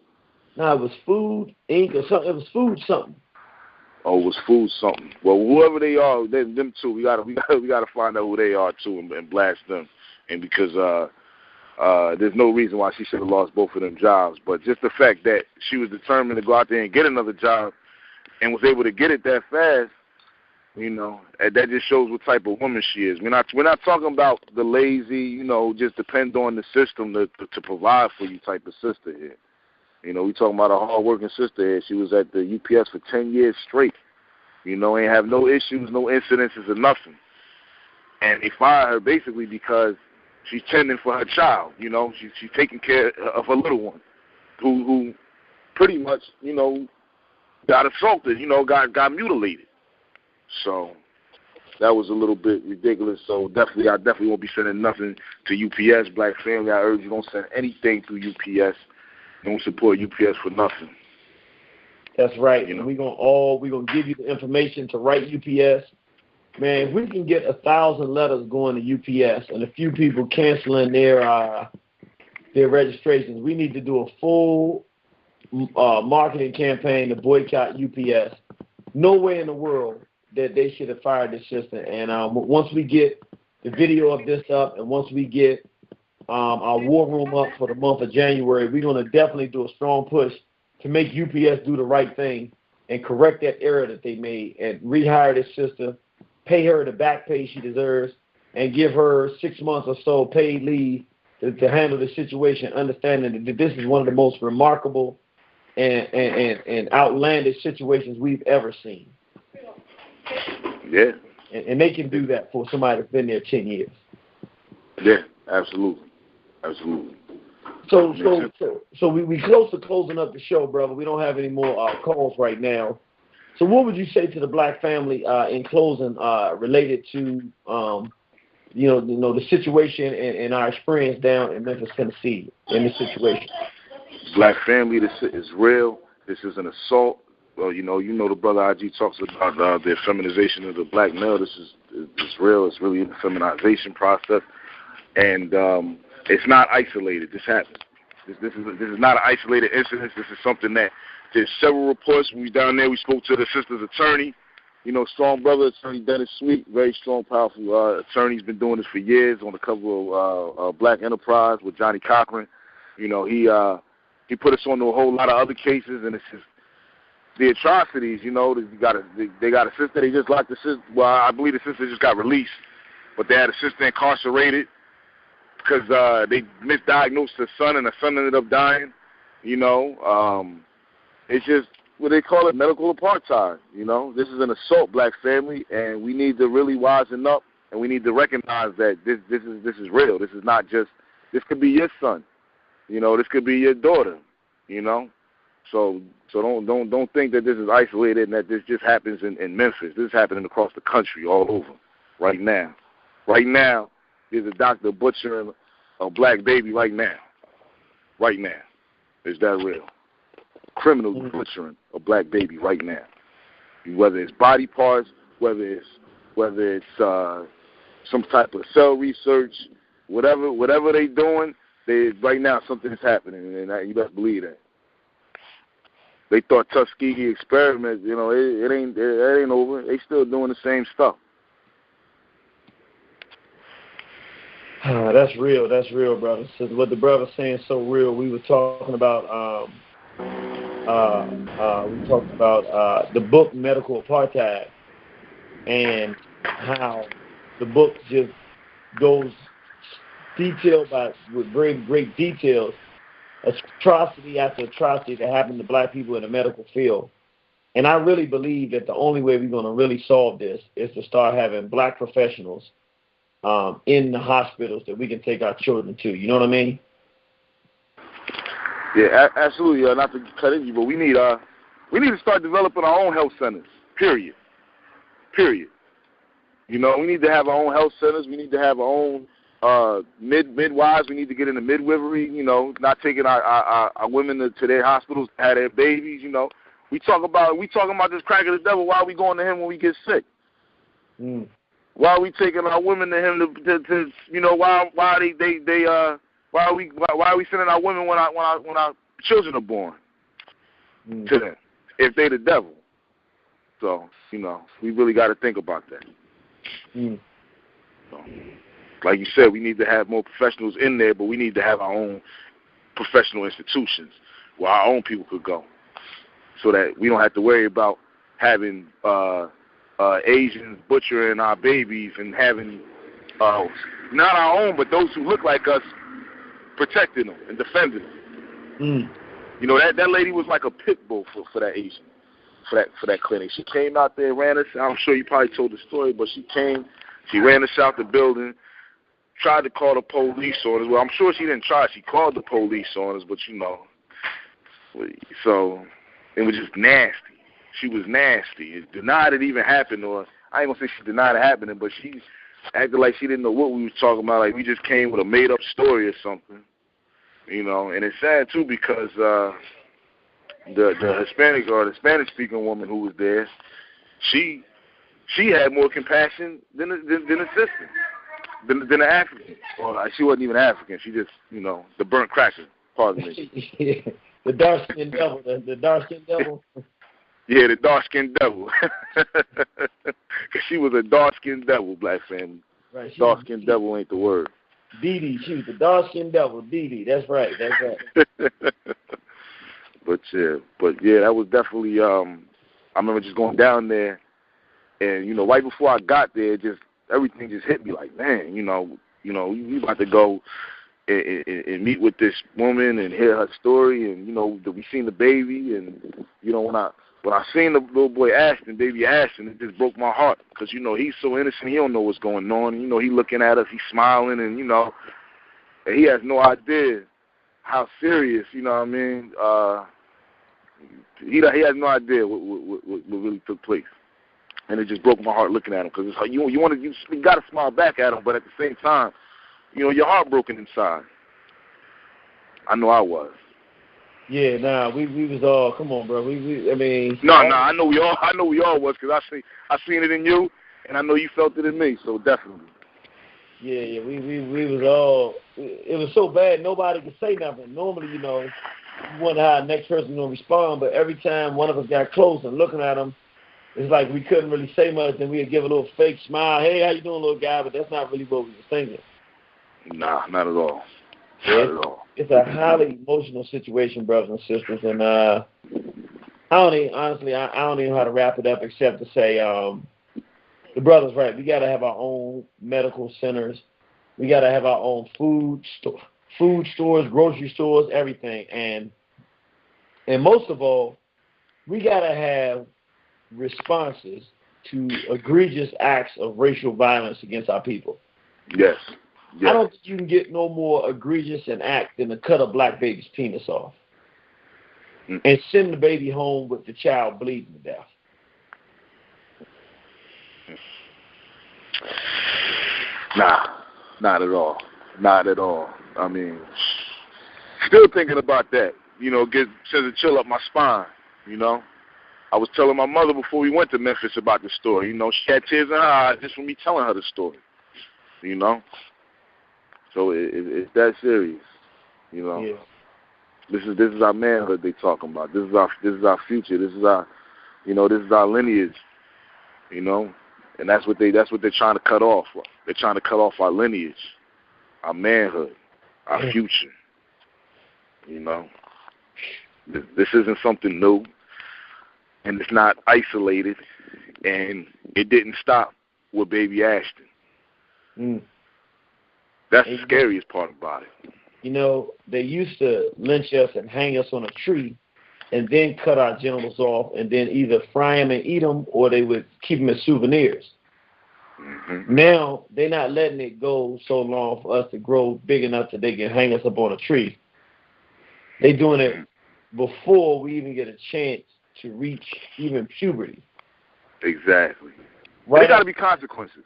No, it was Food Inc. or something. It was Food something. Oh, it was Food something. Well, whoever they are, them two, we gotta find out who they are too and blast them. And because there's no reason why she should have lost both of them jobs. But just the fact that she was determined to go out there and get another job and was able to get it that fast, you know, that just shows what type of woman she is. We're not talking about the lazy, you know, just depend on the system to provide for you type of sister here. You know, we talking about a hard-working sister here. She was at the UPS for 10 years straight. You know, ain't have no issues, no incidences or nothing. And they fired her basically because she's tending for her child. You know, she's taking care of her little one, who pretty much, you know, got assaulted. You know, got mutilated. So that was a little bit ridiculous. So I definitely won't be sending nothing to UPS. Black family, I urge you, don't send anything through UPS. Don't support UPS for nothing. That's right. You know? We're gonna give you the information to write UPS. Man, if we can get 1,000 letters going to UPS and a few people canceling their their registrations. We need to do a full marketing campaign to boycott UPS. No way in the world that they should have fired the assistant. And once we get the video of this up, and once we get our war room up for the month of January, we're going to definitely do a strong push to make UPS do the right thing and correct that error that they made and rehire this sister, pay her the back pay she deserves, and give her 6 months or so paid leave to handle the situation, understanding that this is one of the most remarkable and outlandish situations we've ever seen. Yeah. And they can do that for somebody that's been there 10 years. Yeah, absolutely. Absolutely. So we close to closing up the show, brother. We don't have any more calls right now. So what would you say to the black family in closing related to the situation and our experience down in Memphis, Tennessee in this situation? Black family, this is real. This is an assault. Well, you know the brother IG talks about the feminization of the black male. This is real. It's really a feminization process, and it's not isolated. This happened. This is not an isolated incident. This is something that there's several reports. We down there. We spoke to the sister's attorney. You know, strong brother, Attorney Dennis Sweet, very strong, powerful attorney. He's been doing this for years on the cover of Black Enterprise with Johnny Cochran. You know, he put us on to a whole lot of other cases, and it's just the atrocities. You know, they got a sister. They just locked the sister. Well, I believe the sister just got released, but they had a sister incarcerated because they misdiagnosed the son, and the son ended up dying. You know, it's just what they call it, medical apartheid. You know, this is an assault, black family, and we need to really wisen up, and we need to recognize that this is real. This is not just, this could be your son. You know, this could be your daughter. You know, so don't think that this is isolated and that this just happens in Memphis. This is happening across the country, all over, right now. Right now, there's a doctor butchering a black baby right now. Right now. Is that real? Criminals butchering a black baby right now. Whether it's body parts, whether it's some type of cell research, whatever they doing, right now something is happening, and you best believe that. They thought Tuskegee experiment, you know, it ain't over. They still doing the same stuff. That's real, brother. So what the brother's saying is so real. We were talking about the book Medical Apartheid, and how the book just goes detail with great details, atrocity after atrocity that happened to black people in the medical field. And I really believe that the only way we're going to really solve this is to start having black professionals in the hospitals that we can take our children to. You know what I mean? Yeah, absolutely. Not to cut into you, but we need to start developing our own health centers. Period. You know, we need to have our own health centers. We need to have our own midwives. We need to get into midwifery. You know, not taking our women to their hospitals to have their babies. You know, we talking about this crack of the devil. Why are we going to him when we get sick? Why are we taking our women to him to you know, why are we sending our women when our children are born to them if they the devil? So, you know, we really got to think about that. So, like you said, we need to have more professionals in there, but we need to have our own professional institutions where our own people could go, so that we don't have to worry about having Asians butchering our babies and having not our own, but those who look like us protecting them and defending them. You know, that lady was like a pit bull for that Asian, for that clinic. She came out there, ran us. I'm sure you probably told the story, but she ran us out the building, tried to call the police on us. Well, I'm sure she didn't try. She called the police on us, but you know, so it was just nasty. She was nasty. It denied it even happened, or I ain't gonna say she denied it happening, but she acted like she didn't know what we was talking about, like we just came with a made-up story or something, you know. And it's sad too, because the Hispanic or the Spanish-speaking woman who was there, she had more compassion than the sister. than the African. Well, she wasn't even African. She just, the burnt cracker. Pardon me. The dark-skinned devil. The dark-skinned devil. Yeah, the dark-skinned devil. Because she was a dark-skinned devil, black family. Right. Dark-skinned devil ain't the word. Dee. She was the dark-skinned devil. Dee. That's right. But yeah, that was definitely. I remember just going down there, and right before I got there, just everything just hit me like, man, we about to go and meet with this woman and hear her story, and we seen the baby, and when I seen the little boy Ashton, baby Ashton, it just broke my heart because he's so innocent, he don't know what's going on. He looking at us, he's smiling, and and he has no idea how serious. You know what I mean? He has no idea what really took place, and it just broke my heart looking at him because you got to smile back at him, but at the same time, you're heartbroken inside. I know I was. Yeah, we was all, come on, bro. I mean. No, I know we all was because I seen it in you, and I know you felt it in me. So definitely. Yeah, we was all. It was so bad nobody could say nothing. Normally, you wonder how the next person gonna respond, but every time one of us got close and looking at him, it's like we couldn't really say much, and we'd give a little fake smile. Hey, how you doing, little guy? But that's not really what we was thinking. Nah, not at all. Not at all. It's a highly emotional situation, brothers and sisters, and I don't even know how to wrap it up except to say the brother's right. We got to have our own medical centers. We got to have our own food stores, grocery stores, everything, and most of all, we got to have responses to egregious acts of racial violence against our people. Yes. I don't think you can get no more egregious an act than to cut a black baby's penis off and send the baby home with the child bleeding to death. Nah, not at all. Not at all. I mean, still thinking about that, sends a chill up my spine, I was telling my mother before we went to Memphis about the story, she had tears in her eyes just from me telling her the story, So it's that serious, Yeah. This is our manhood they talking about. This is our future. This is our, this is our lineage, and that's what they're trying to cut off. They're trying to cut off our lineage, our manhood, our future. This isn't something new, and it's not isolated, and it didn't stop with baby Ashton. That's the scariest part about it. They used to lynch us and hang us on a tree and then cut our genitals off and then either fry them and eat them or they would keep them as souvenirs. Mm-hmm. Now, they're not letting it go so long for us to grow big enough that they can hang us up on a tree. They're doing it before we even get a chance to reach even puberty. Exactly. Right. There got to be consequences.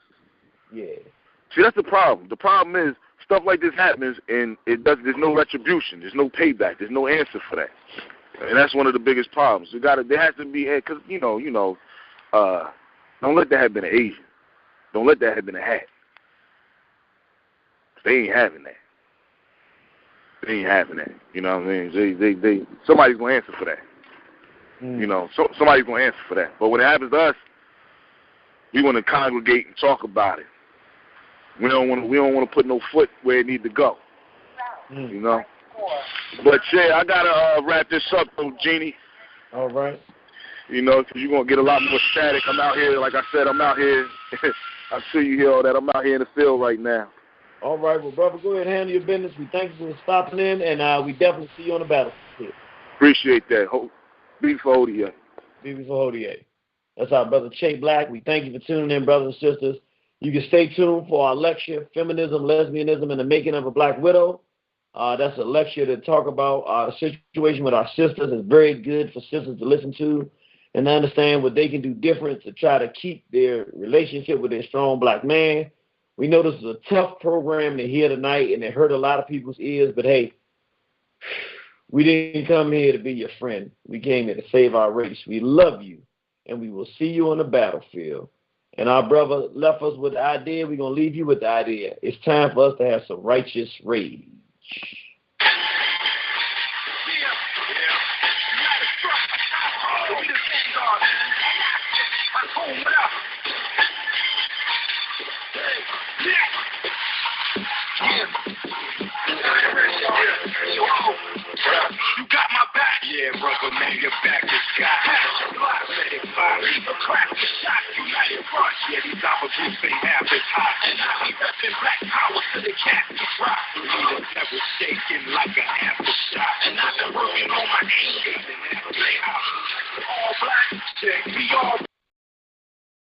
Yeah. See, that's the problem. The problem is stuff like this happens, and there's no retribution. There's no payback. There's no answer for that, and that's one of the biggest problems. There has to be, because don't let that have been an Asian. Don't let that have been a hat. They ain't having that. They ain't having that. You know what I mean? They somebody's gonna answer for that. Somebody's gonna answer for that. But when it happens to us, we want to congregate and talk about it. We don't want to put no foot where it need to go. But I gotta wrap this up though, Genie. All right. Because you're gonna get a lot more static. I'm out here, like I said, I'm out here. I see you hear all that. I'm out here in the field right now. All right, well, brother, go ahead and handle your business. We thank you for stopping in, and we definitely see you on the battlefield. Appreciate that. Be for Hodier. Be for Hodier. That's our brother Che Black. We thank you for tuning in, brothers and sisters. You can stay tuned for our lecture, Feminism, Lesbianism, and the Making of a Black Widow. That's a lecture to talk about our situation with our sisters. It's very good for sisters to listen to and understand what they can do different to try to keep their relationship with their strong black man. We know this is a tough program to hear tonight, and it hurt a lot of people's ears, but hey, we didn't come here to be your friend. We came here to save our race. We love you, and we will see you on the battlefield. And our brother left us with the idea. We're going to leave you with the idea. It's time for us to have some righteous rage. You got my back, yeah, brother, man, your back is got. Let it fly, crack the shot, united front. Yeah, these opportunities ain't half as hot. And I be repping black power to the cat to drop. See the devil shaking like an aftershock. And